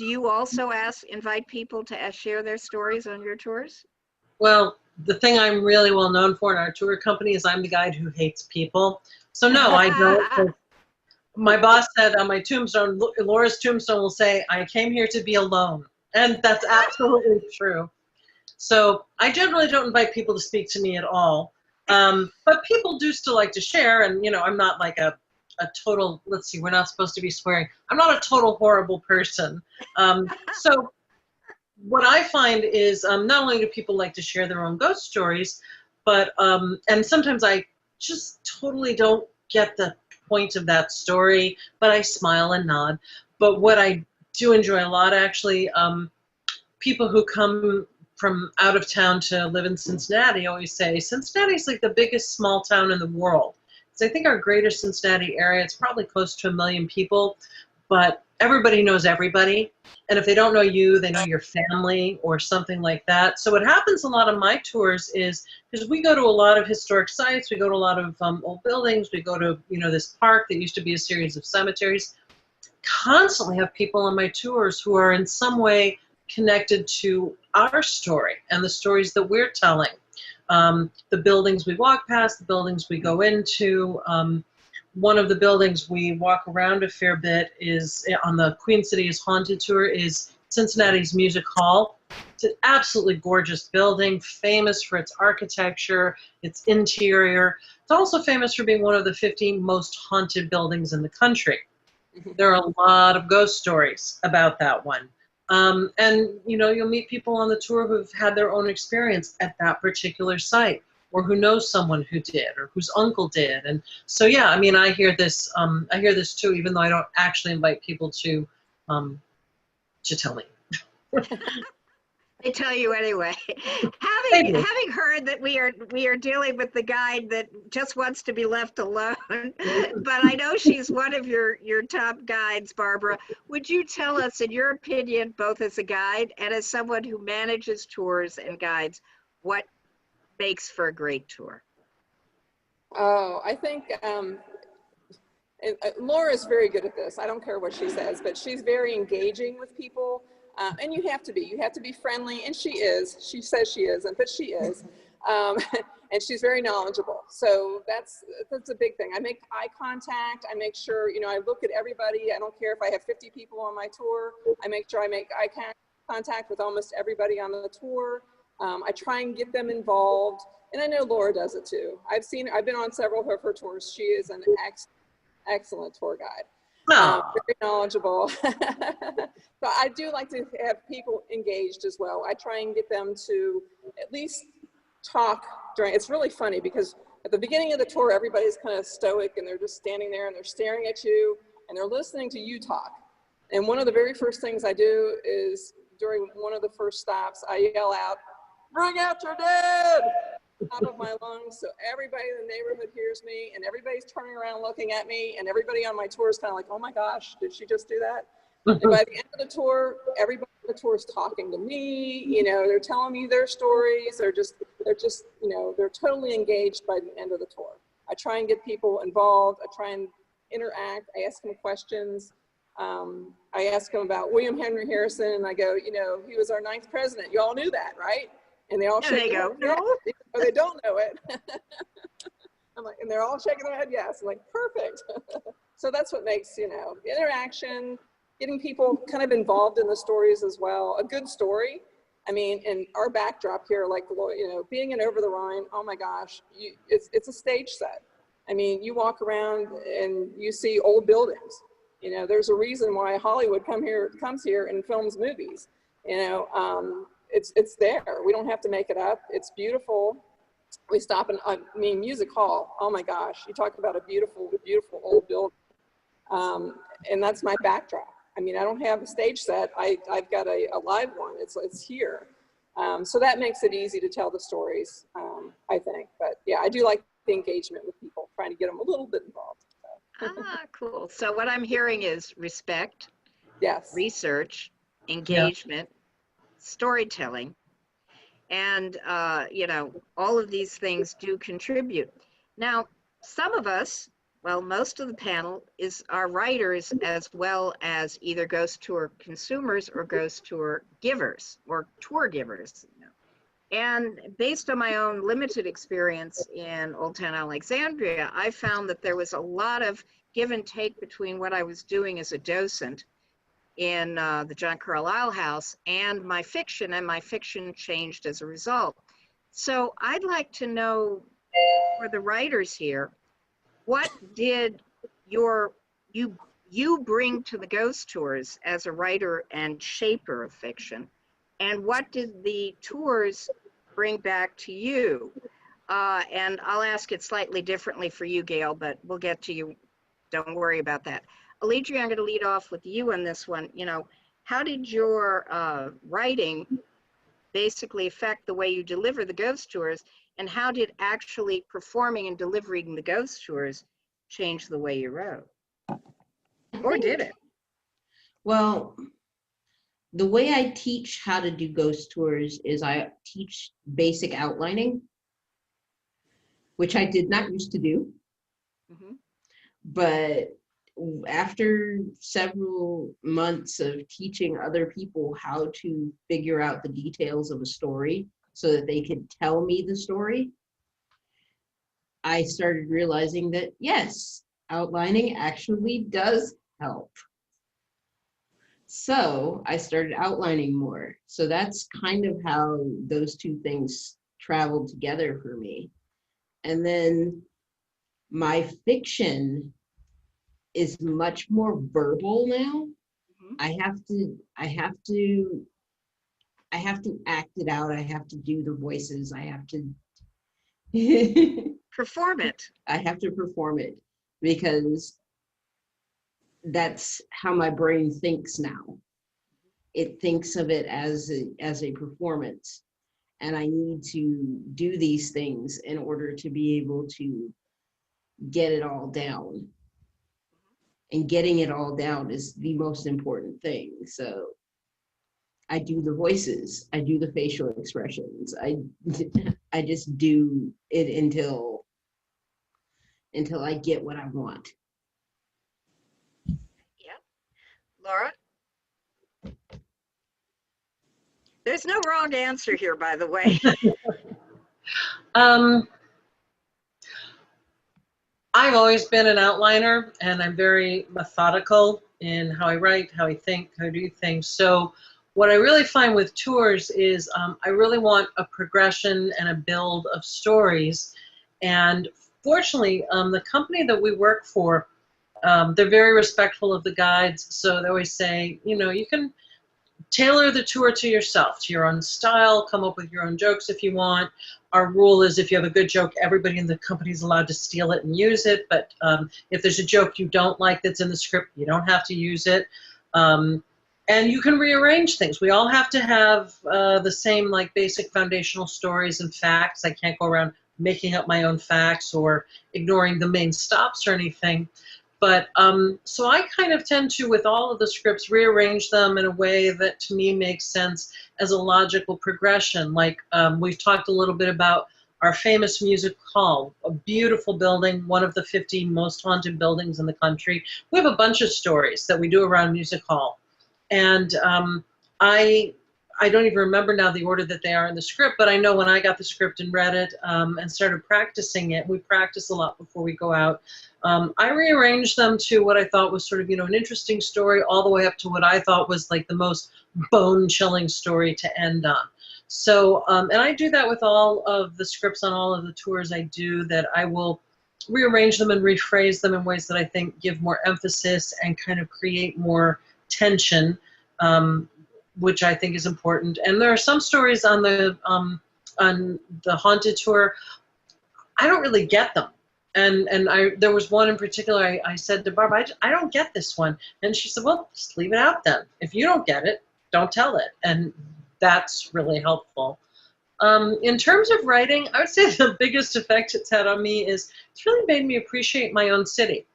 you also invite people to share their stories on your tours? Well, the thing I'm really well known for in our tour company is I'm the guide who hates people. So no, I don't. My boss said on my tombstone, Laura's tombstone will say, I came here to be alone. And that's absolutely true. So I generally don't invite people to speak to me at all. But people do still like to share. And, you know, I'm not like a total, let's see, we're not supposed to be swearing. I'm not a total horrible person. So what I find is not only do people like to share their own ghost stories, but, and sometimes I just totally don't get the point of that story, but I smile and nod. But what I do enjoy a lot, actually, people who come from out of town to live in Cincinnati always say Cincinnati's like the biggest small town in the world. So I think our greater Cincinnati area, it's probably close to 1 million people, but everybody knows everybody. And if they don't know you, they know your family or something like that. So what happens a lot of my tours is, because we go to a lot of historic sites, we go to a lot of old buildings, we go to, you know, this park that used to be a series of cemeteries, constantly have people on my tours who are in some way connected to our story and the stories that we're telling. The buildings we walk past, the buildings we go into. One of the buildings we walk around a fair bit is on the Queen City is Haunted tour is Cincinnati's Music Hall. It's an absolutely gorgeous building, famous for its architecture, its interior. It's also famous for being one of the 15 most haunted buildings in the country. There are a lot of ghost stories about that one. And, you know, you'll meet people on the tour who've had their own experience at that particular site, or who knows someone who did, or whose uncle did. And so, yeah, I mean, I hear this too, even though I don't actually invite people to tell me. They tell you anyway. Having heard that we are dealing with the guide that just wants to be left alone, but I know she's one of your top guides, Barbara. Would you tell us, in your opinion, both as a guide and as someone who manages tours and guides, what makes for a great tour? Oh, I think Laura is very good at this. I don't care what she says, but she's very engaging with people. And you have to be friendly, and she is. She says she isn't, but she is. And she's very knowledgeable. So that's a big thing. I make eye contact. I make sure, you know, I look at everybody. I don't care if I have 50 people on my tour. I make sure I make eye contact with almost everybody on the tour. I try and get them involved. And I know Laura does it too. I've been on several of her tours. She is an excellent tour guide. Very knowledgeable. So I do like to have people engaged as well. I try and get them to at least talk during. It's really funny because at the beginning of the tour, everybody's kind of stoic and they're just standing there and they're staring at you and they're listening to you talk. And one of the very first things I do is during one of the first stops, I yell out, "Bring out your dead!" top of my lungs, so everybody in the neighborhood hears me, and everybody's turning around looking at me, and everybody on my tour is kind of like, "Oh my gosh, did she just do that?" And by the end of the tour, everybody on the tour is talking to me. You know, they're telling me their stories. They're just, you know, they're totally engaged by the end of the tour. I try and get people involved. I try and interact. I ask them questions. I ask them about William Henry Harrison, and I go, you know, he was our 9th president. You all knew that, right? And they all shake their head, no, or they don't know it. I'm like, and they're all shaking their head, yes. I'm like, perfect. So that's what makes, you know, interaction, getting people kind of involved in the stories as well. A good story. I mean, in our backdrop here, like, you know, being in Over the Rhine, oh my gosh, it's a stage set. I mean, you walk around and you see old buildings. You know, there's a reason why Hollywood comes here and films movies. You know, it's there. We don't have to make it up. It's beautiful. We stop in, I mean, Music Hall. Oh my gosh, you talk about a beautiful, beautiful old building. And that's my backdrop. I mean, I don't have a stage set. I've got a live one. It's here. So that makes it easy to tell the stories, I think. But yeah, I do like the engagement with people, trying to get them a little bit involved. So. Cool. So what I'm hearing is respect, yes, research, engagement, storytelling, and you know, all of these things do contribute. Now, some of us, Well, most of the panel are writers as well as either ghost tour consumers or ghost tour givers or tour givers. And based on my own limited experience in Old Town Alexandria, I found that there was a lot of give and take between what I was doing as a docent in the John Carlisle House and my fiction changed as a result. So I'd like to know, for the writers here, what did you bring to the ghost tours as a writer and shaper of fiction? And what did the tours bring back to you? And I'll ask it slightly differently for you, Gail, but we'll get to you. Don't worry about that. Alledria, I'm going to lead off with you on this one. You know, how did your writing basically affect the way you deliver the ghost tours? And how did actually performing and delivering the ghost tours change the way you wrote? Or did it? Well, the way I teach how to do ghost tours is I teach basic outlining, which I did not used to do. Mm-hmm. But after several months of teaching other people how to figure out the details of a story so that they could tell me the story, I started realizing that, yes, outlining actually does help. So I started outlining more. So that's kind of how those two things traveled together for me. And then my fiction is much more verbal now. Mm-hmm. I have to act it out. I have to do the voices. I have to Perform it. I have to perform it because that's how my brain thinks now. It thinks of it as a performance, and I need to do these things in order to be able to get it all down. And getting it all down is the most important thing. So I do the voices, I do the facial expressions, I just do it until I get what I want. Yeah. Laura? There's no wrong answer here, by the way. I've always been an outliner, and I'm very methodical in how I write, how I think, how I do things. So what I really find with tours is I really want a progression and a build of stories. And fortunately, the company that we work for, they're very respectful of the guides. So they always say, you know, you can tailor the tour to yourself, to your own style, come up with your own jokes if you want. Our rule is if you have a good joke, everybody in the company is allowed to steal it and use it. But if there's a joke you don't like that's in the script, you don't have to use it. And you can rearrange things. We all have to have the same like basic foundational stories and facts. I can't go around making up my own facts or ignoring the main stops or anything. But so I kind of tend to, with all of the scripts, rearrange them in a way that to me makes sense as a logical progression. Like we've talked a little bit about our famous music hall, a beautiful building, one of the 50 most haunted buildings in the country. We have a bunch of stories that we do around music hall. And I don't even remember now the order that they are in the script, but I know when I got the script and read it and started practicing it, we practice a lot before we go out. I rearranged them to what I thought was sort of, an interesting story all the way up to what I thought was like the most bone-chilling story to end on. So, and I do that with all of the scripts on all of the tours I do, that I will rearrange them and rephrase them in ways that I think give more emphasis and kind of create more tension, which I think is important. And there are some stories on the haunted tour, I don't really get them. And there was one in particular, I said to Barb, I don't get this one. And she said, well, just leave it out then. If you don't get it, don't tell it. And that's really helpful. In terms of writing, I would say the biggest effect it's had on me is it's really made me appreciate my own city.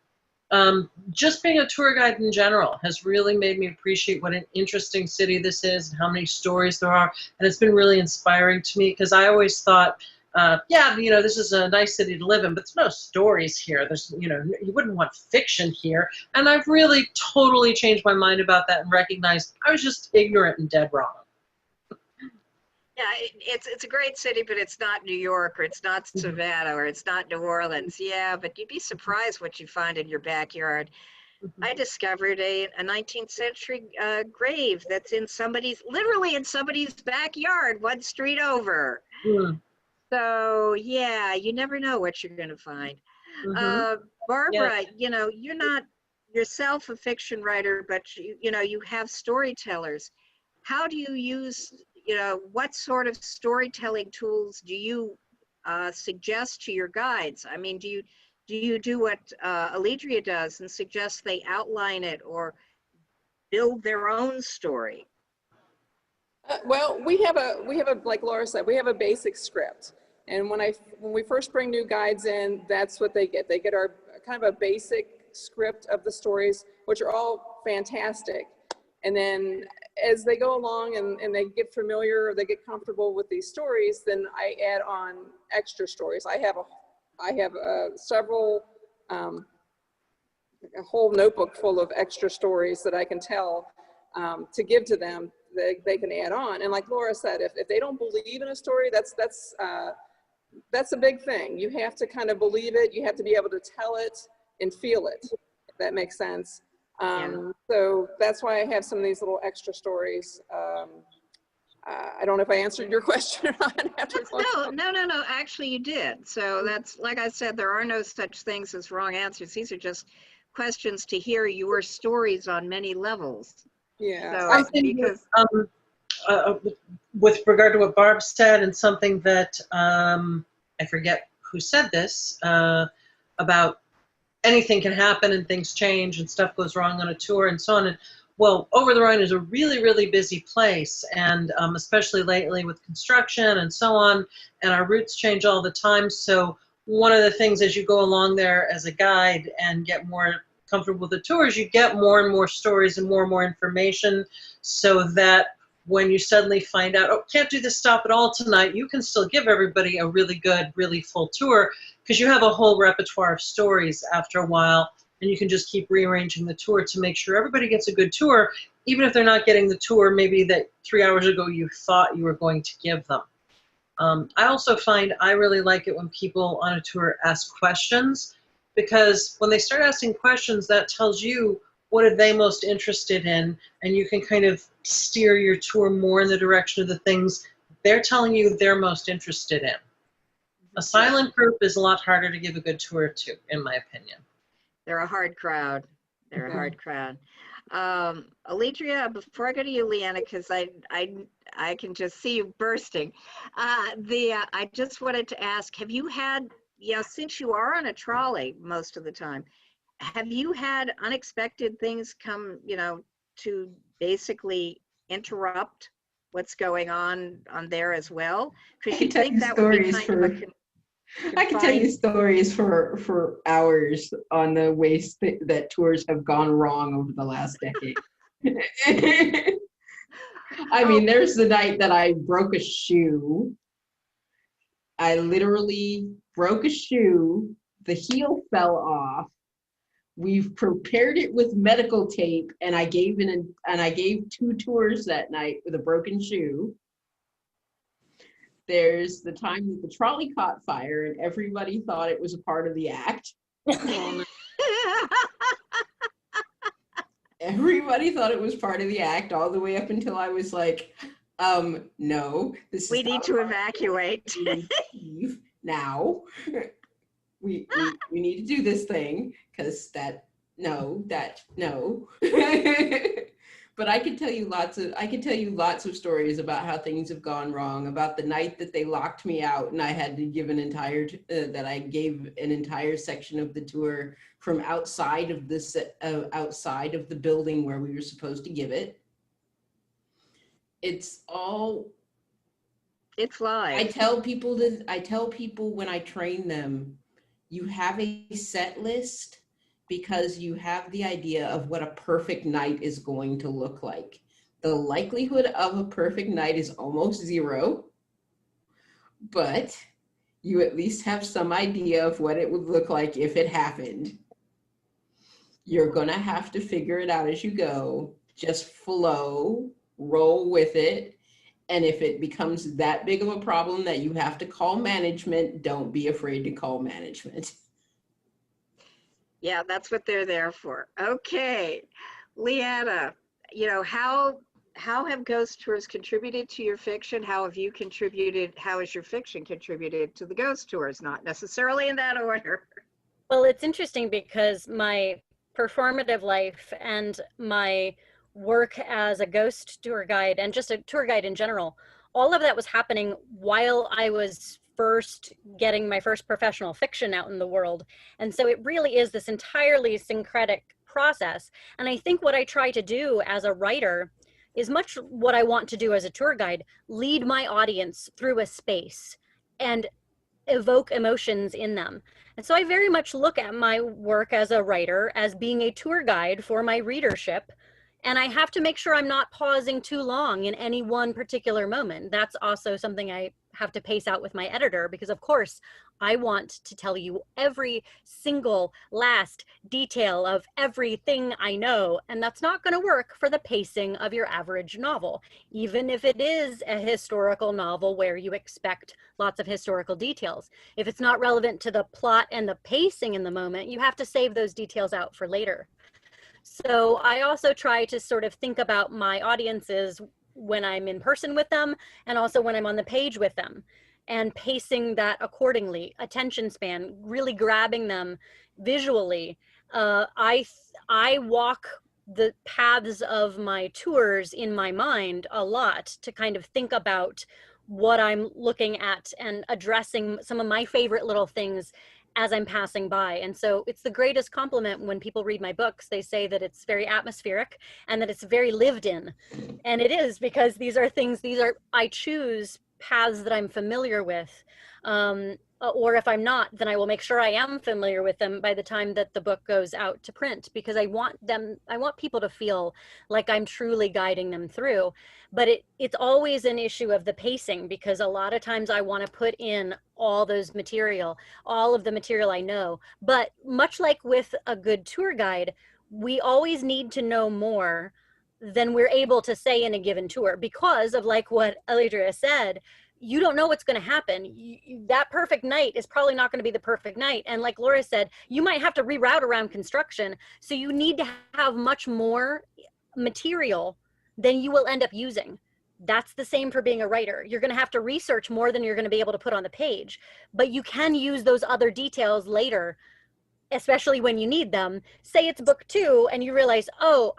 Just being a tour guide in general has really made me appreciate what an interesting city this is and how many stories there are. And it's been really inspiring to me because I always thought, yeah, this is a nice city to live in, but there's no stories here. There's, you wouldn't want fiction here. And I've really totally changed my mind about that and recognized I was just ignorant and dead wrong. Yeah, it's a great city, but it's not New York, or it's not Savannah, or it's not New Orleans. Yeah, but you'd be surprised what you find in your backyard. I discovered a 19th century grave that's literally in somebody's backyard, one street over. Mm. So yeah, you never know what you're going to find. Barbara, you're not yourself a fiction writer, but you have storytellers. How do you use, what sort of storytelling tools do you suggest to your guides? I mean, do you do what Alledria does and suggest they outline it or build their own story? Well, we have a like Laura said, we have a basic script. And when we first bring new guides in, that's what they get. They get our kind of a basic script of the stories, which are all fantastic. And then as they go along and they get familiar or they get comfortable with these stories, then I add on extra stories. I have several, a whole notebook full of extra stories that I can tell to give to them. They can add on. And like Laura said, if they don't believe in a story, that's a big thing. You have to kind of believe it. You have to be able to tell it and feel it, if that makes sense. So that's why I have some of these little extra stories. I don't know if I answered your question or not. No, actually you did. So that's, like I said, there are no such things as wrong answers. These are just questions to hear your stories on many levels. Yeah. So, I think with regard to what Barb said, and something that I forget who said this, about anything can happen and things change and stuff goes wrong on a tour and so on. And well, Over the Rhine is a really, really busy place, and especially lately with construction and so on, and our routes change all the time. So one of the things as you go along there as a guide and get more comfortable with the tours, you get more and more stories and more information, so that when you suddenly find out, oh, can't do this stop at all tonight, you can still give everybody a really good, really full tour, because you have a whole repertoire of stories after a while, and you can just keep rearranging the tour to make sure everybody gets a good tour, even if they're not getting the tour maybe that 3 hours ago you thought you were going to give them. I also find I really like it when people on a tour ask questions, because when they start asking questions, that tells you what are they most interested in, and you can kind of steer your tour more in the direction of the things they're telling you they're most interested in. A silent group is a lot harder to give a good tour to, in my opinion. They're a hard crowd. They're a hard crowd. Alledria, before I go to you, Leanna, because I can just see you bursting. I just wanted to ask, have you had, since you are on a trolley most of the time, have you had unexpected things come, to basically interrupt what's going on there as well? Because you think that would be kind of I can tell you stories for hours on the ways that tours have gone wrong over the last decade. I mean, there's the night that I broke a shoe. I literally broke a shoe. The heel fell off. We've prepared it with medical tape, and I gave 2 tours that night with a broken shoe. There's the time that the trolley caught fire and everybody thought it was a part of the act. Everybody thought it was part of the act all the way up until I was like, no, we need to evacuate. Leave now. We need to do this thing, because no. But I can tell you lots of stories about how things have gone wrong, about the night that they locked me out and I had to give an entire section of the tour from outside of the building where we were supposed to give it. It's live. I tell people when I train them, you have a set list because you have the idea of what a perfect night is going to look like. The likelihood of a perfect night is almost zero, but you at least have some idea of what it would look like if it happened. You're gonna have to figure it out as you go. Just flow, roll with it. And if it becomes that big of a problem that you have to call management, don't be afraid to call management. Yeah, that's what they're there for. Okay, Leanna, you know, how have ghost tours contributed to your fiction? How have you contributed, how has your fiction contributed to the ghost tours? Not necessarily in that order. Well, it's interesting because my performative life and my work as a ghost tour guide and just a tour guide in general, all of that was happening while I was first getting my first professional fiction out in the world. And so it really is this entirely syncretic process. And I think what I try to do as a writer is much what I want to do as a tour guide, lead my audience through a space and evoke emotions in them. And so I very much look at my work as a writer as being a tour guide for my readership. And I have to make sure I'm not pausing too long in any one particular moment. That's also something I have to pace out with my editor, because of course I want to tell you every single last detail of everything I know. And that's not going to work for the pacing of your average novel, even if it is a historical novel where you expect lots of historical details. If it's not relevant to the plot and the pacing in the moment, you have to save those details out for later. So I also try to sort of think about my audiences when I'm in person with them and also when I'm on the page with them, and pacing that accordingly. Attention span, really grabbing them visually. I walk the paths of my tours in my mind a lot to kind of think about what I'm looking at and addressing some of my favorite little things as I'm passing by. And so it's the greatest compliment when people read my books. They say that it's very atmospheric and that it's very lived in. And it is, because these are I choose paths that I'm familiar with. Or if I'm not, then I will make sure I am familiar with them by the time that the book goes out to print, because I want people to feel like I'm truly guiding them through. But it's always an issue of the pacing, because a lot of times I want to put in all of the material I know. But much like with a good tour guide, we always need to know more than we're able to say in a given tour, because of, like what Alledria said, you don't know what's going to happen. That perfect night is probably not going to be the perfect night. And like Laura said, you might have to reroute around construction. So you need to have much more material than you will end up using. That's the same for being a writer. You're going to have to research more than you're going to be able to put on the page, but you can use those other details later, especially when you need them. Say it's book 2 and you realize, oh,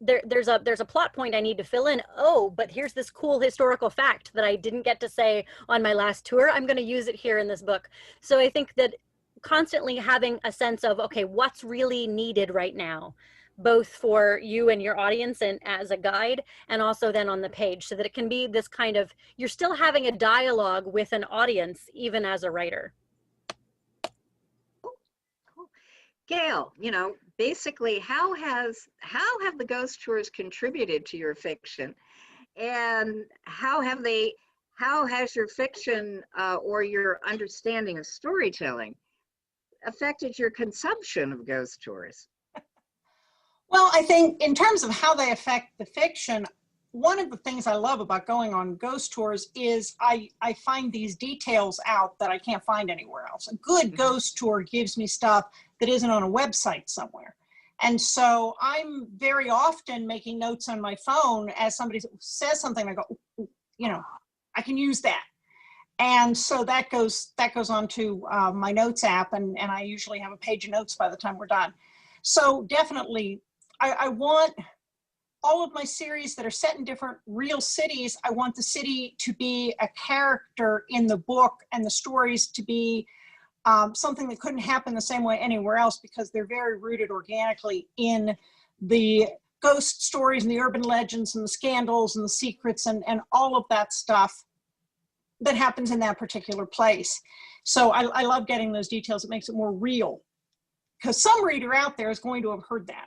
there's a plot point I need to fill in. Oh, but here's this cool historical fact that I didn't get to say on my last tour. I'm going to use it here in this book. So I think that constantly having a sense of, okay, what's really needed right now, both for you and your audience and as a guide, and also then on the page, so that it can be this kind of, you're still having a dialogue with an audience, even as a writer. Gail, you know, basically, how have the ghost tours contributed to your fiction, and how has your fiction or your understanding of storytelling affected your consumption of ghost tours? Well, I think in terms of how they affect the fiction, one of the things I love about going on ghost tours is I find these details out that I can't find anywhere else. A good ghost tour gives me stuff that isn't on a website somewhere. And so I'm very often making notes on my phone as somebody says something, I go, you know, I can use that. And so that goes onto my notes app, and I usually have a page of notes by the time we're done. So definitely, I want all of my series that are set in different real cities, I want the city to be a character in the book and the stories to be something that couldn't happen the same way anywhere else, because they're very rooted organically in the ghost stories and the urban legends and the scandals and the secrets and all of that stuff that happens in that particular place. So I love getting those details. It makes it more real, because some reader out there is going to have heard that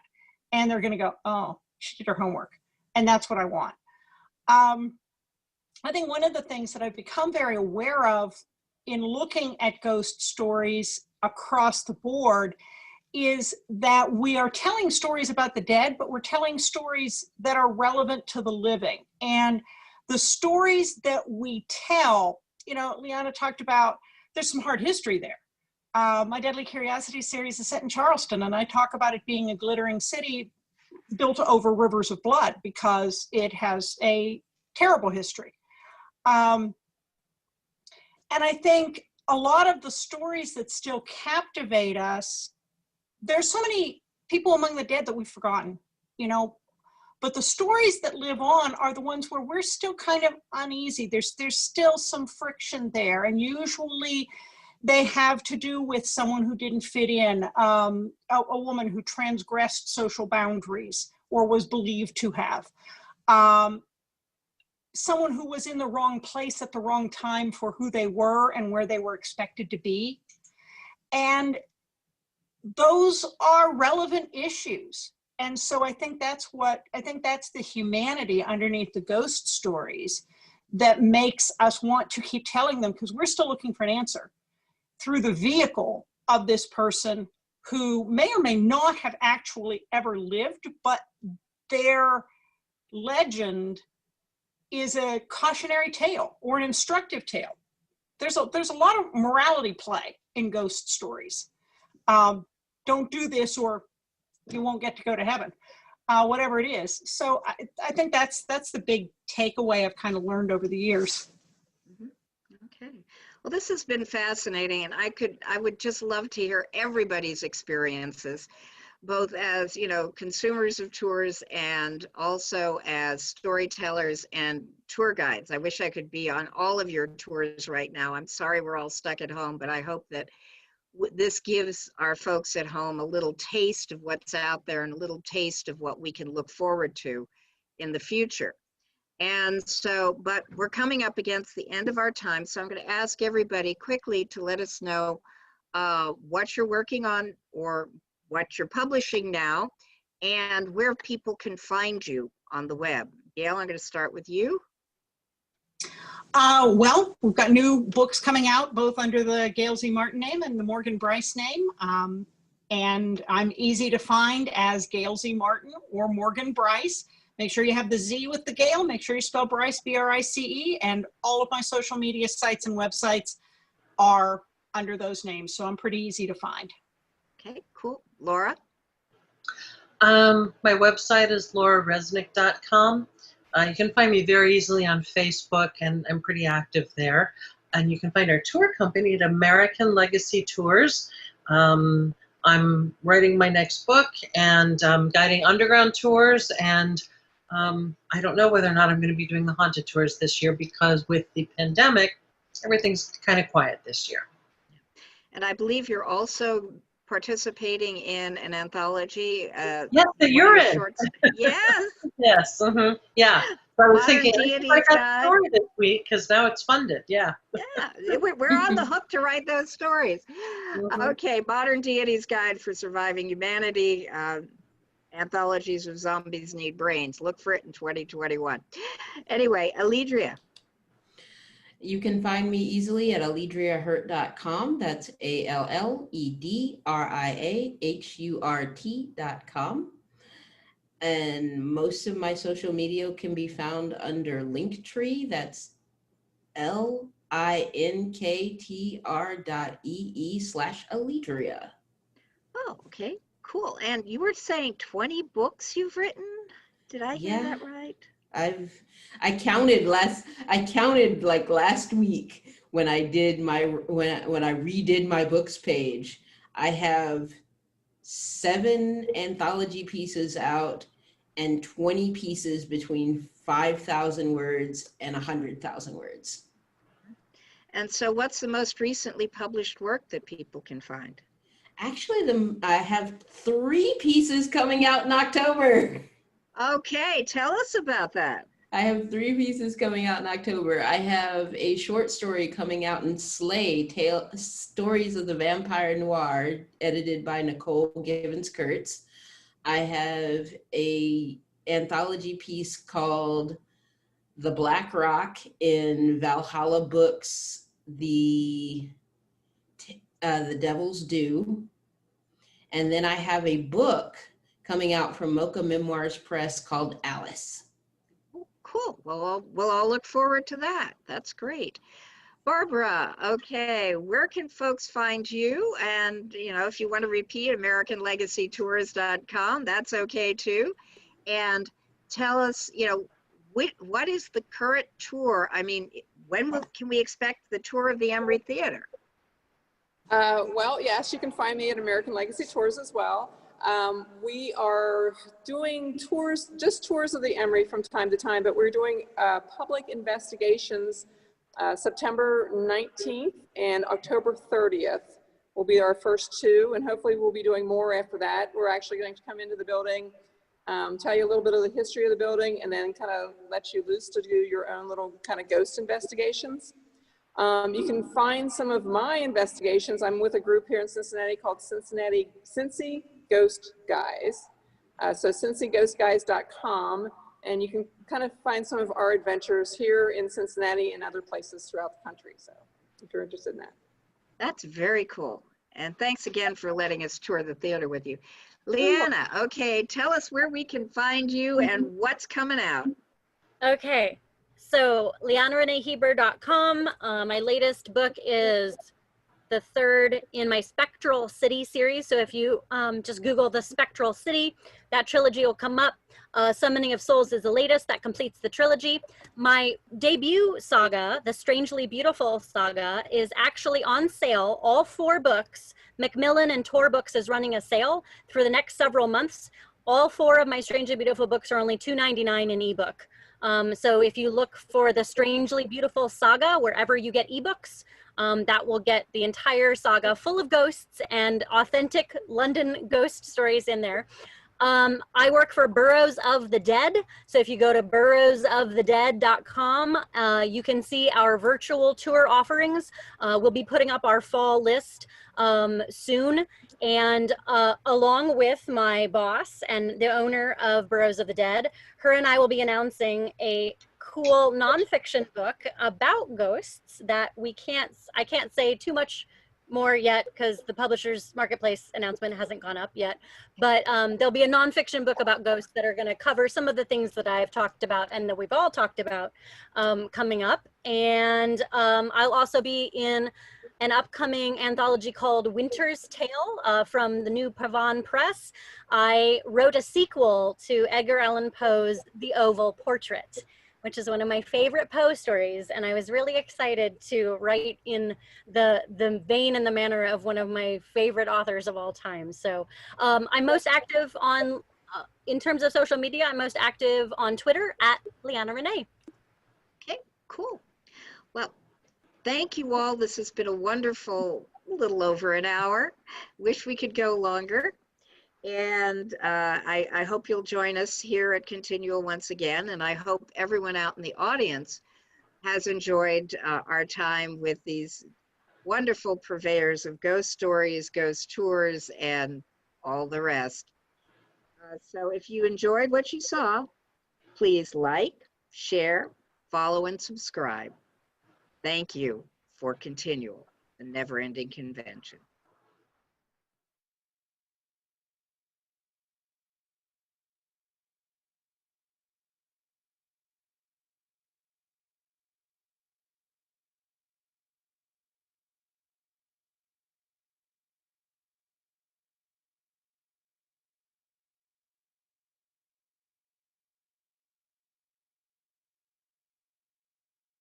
and they're going to go, oh, she did her homework. And that's what I want. I think one of the things that I've become very aware of in looking at ghost stories across the board is that we are telling stories about the dead, but we're telling stories that are relevant to the living. And the stories that we tell, you know, Leanna talked about, there's some hard history there. My Deadly Curiosity series is set in Charleston, and I talk about it being a glittering city built over rivers of blood because it has a terrible history. And I think a lot of the stories that still captivate us, there's so many people among the dead that we've forgotten, you know, but the stories that live on are the ones where we're still kind of uneasy. There's still some friction there, and usually they have to do with someone who didn't fit in, a woman who transgressed social boundaries or was believed to have, someone who was in the wrong place at the wrong time for who they were and where they were expected to be. And those are relevant issues. And so I think that's the humanity underneath the ghost stories that makes us want to keep telling them, because we're still looking for an answer through the vehicle of this person who may or may not have actually ever lived, but their legend is a cautionary tale or an instructive tale. There's a lot of morality play in ghost stories. Don't do this or you won't get to go to heaven, whatever it is. So I think that's the big takeaway I've kind of learned over the years. Okay. Well, this has been fascinating, and I would just love to hear everybody's experiences, both as, you know, consumers of tours and also as storytellers and tour guides. I wish I could be on all of your tours right now. I'm sorry we're all stuck at home, but I hope that this gives our folks at home a little taste of what's out there and a little taste of what we can look forward to in the future. And so, but we're coming up against the end of our time, so I'm going to ask everybody quickly to let us know what you're working on or what you're publishing now and where people can find you on the web. Gail, I'm going to start with you. Well, we've got new books coming out, both under the Gail Z. Martin name and the Morgan Bryce name. And I'm easy to find as Gail Z. Martin or Morgan Bryce. Make sure you have the Z with the Gail. Make sure you spell Bryce, B-R-I-C-E. And all of my social media sites and websites are under those names. So I'm pretty easy to find. Okay, cool. Laura? My website is lauraresnick.com. You can find me very easily on Facebook, and I'm pretty active there. And you can find our tour company at American Legacy Tours. I'm writing my next book and guiding underground tours, and I don't know whether or not I'm going to be doing the haunted tours this year because with the pandemic, everything's kind of quiet this year. And I believe you're also participating in an anthology. Yes, that you're in. Yes. Yes. Mm-hmm. Yeah. So I was thinking, I got a story this week because now it's funded. Yeah. Yeah, we're on the hook to write those stories. Mm-hmm. Okay, Modern Deities Guide for Surviving Humanity. Anthologies of Zombies Need Brains. Look for it in 2021. Anyway, Alledria. You can find me easily at alledriahurt.com. That's ALLEDRIAHURT.com. And most of my social media can be found under Linktree. That's linktr.ee/Alledria. Oh, okay, cool. And you were saying 20 books you've written? Did I hear that right? I counted like last week when I did when I redid my books page. I have 7 anthology pieces out and 20 pieces between 5,000 words and 100,000 words. And so what's the most recently published work that people can find? Actually, I have 3 pieces coming out in October. Okay, tell us about that. I have 3 pieces coming out in October. I have a short story coming out in Slay, Stories of the Vampire Noir, edited by Nicole Givens-Kurtz. I have a anthology piece called The Black Rock in Valhalla Books, the Devil's Due. And then I have a book coming out from Mocha Memoirs Press called Alice. Cool. Well, we'll all look forward to that. That's great. Barbara, okay, where can folks find you? And, you know, if you want to repeat AmericanLegacyTours.com, that's okay too. And tell us, you know, what is the current tour? I mean, can we expect the tour of the Emory Theater? Well, yes, you can find me at American Legacy Tours as well. We are doing tours, just tours of the Emory from time to time, but we're doing public investigations September 19th and October 30th will be our first two, and hopefully we'll be doing more after that. We're actually going to come into the building, tell you a little bit of the history of the building, and then kind of let you loose to do your own little kind of ghost investigations. You can find some of my investigations. I'm with a group here in Cincinnati called Cincy Ghost Guys. So cincyghostguys.com, and you can kind of find some of our adventures here in Cincinnati and other places throughout the country. So if you're interested in that. That's very cool. And thanks again for letting us tour the theater with you. Leanna, okay, tell us where we can find you and what's coming out. Okay, so LeannaReneeHieber.com. My latest book is the third in my Spectral City series. So if you just Google the Spectral City, that trilogy will come up. Summoning of Souls is the latest. That completes the trilogy. My debut saga, the Strangely Beautiful saga, is actually on sale. All 4 books. Macmillan and Tor Books is running a sale for the next several months. All 4 of my Strangely Beautiful books are only $2.99 in ebook. So if you look for the Strangely Beautiful saga, wherever you get ebooks, that will get the entire saga full of ghosts and authentic London ghost stories in there. I work for Boroughs of the Dead. So if you go to boroughsofthedead.com, you can see our virtual tour offerings. We'll be putting up our fall list soon. And along with my boss and the owner of Boroughs of the Dead, her and I will be announcing a cool nonfiction book about ghosts that I can't say too much more yet because the publisher's marketplace announcement hasn't gone up yet, but there'll be a nonfiction book about ghosts that are going to cover some of the things that I've talked about and that we've all talked about coming up. And I'll also be in an upcoming anthology called Winter's Tale from the new Pavon Press. I wrote a sequel to Edgar Allan Poe's The Oval Portrait, which is one of my favorite Poe stories. And I was really excited to write in the vein and the manner of one of my favorite authors of all time. So I'm most active on, in terms of social media, I'm most active on Twitter at Leanna Renee. Okay, cool. Well, thank you all. This has been a wonderful little over an hour. Wish we could go longer. And I hope you'll join us here at ConTinual once again. And I hope everyone out in the audience has enjoyed our time with these wonderful purveyors of ghost stories, ghost tours, and all the rest. So if you enjoyed what you saw, please like, share, follow, and subscribe. Thank you for ConTinual, the never-ending convention.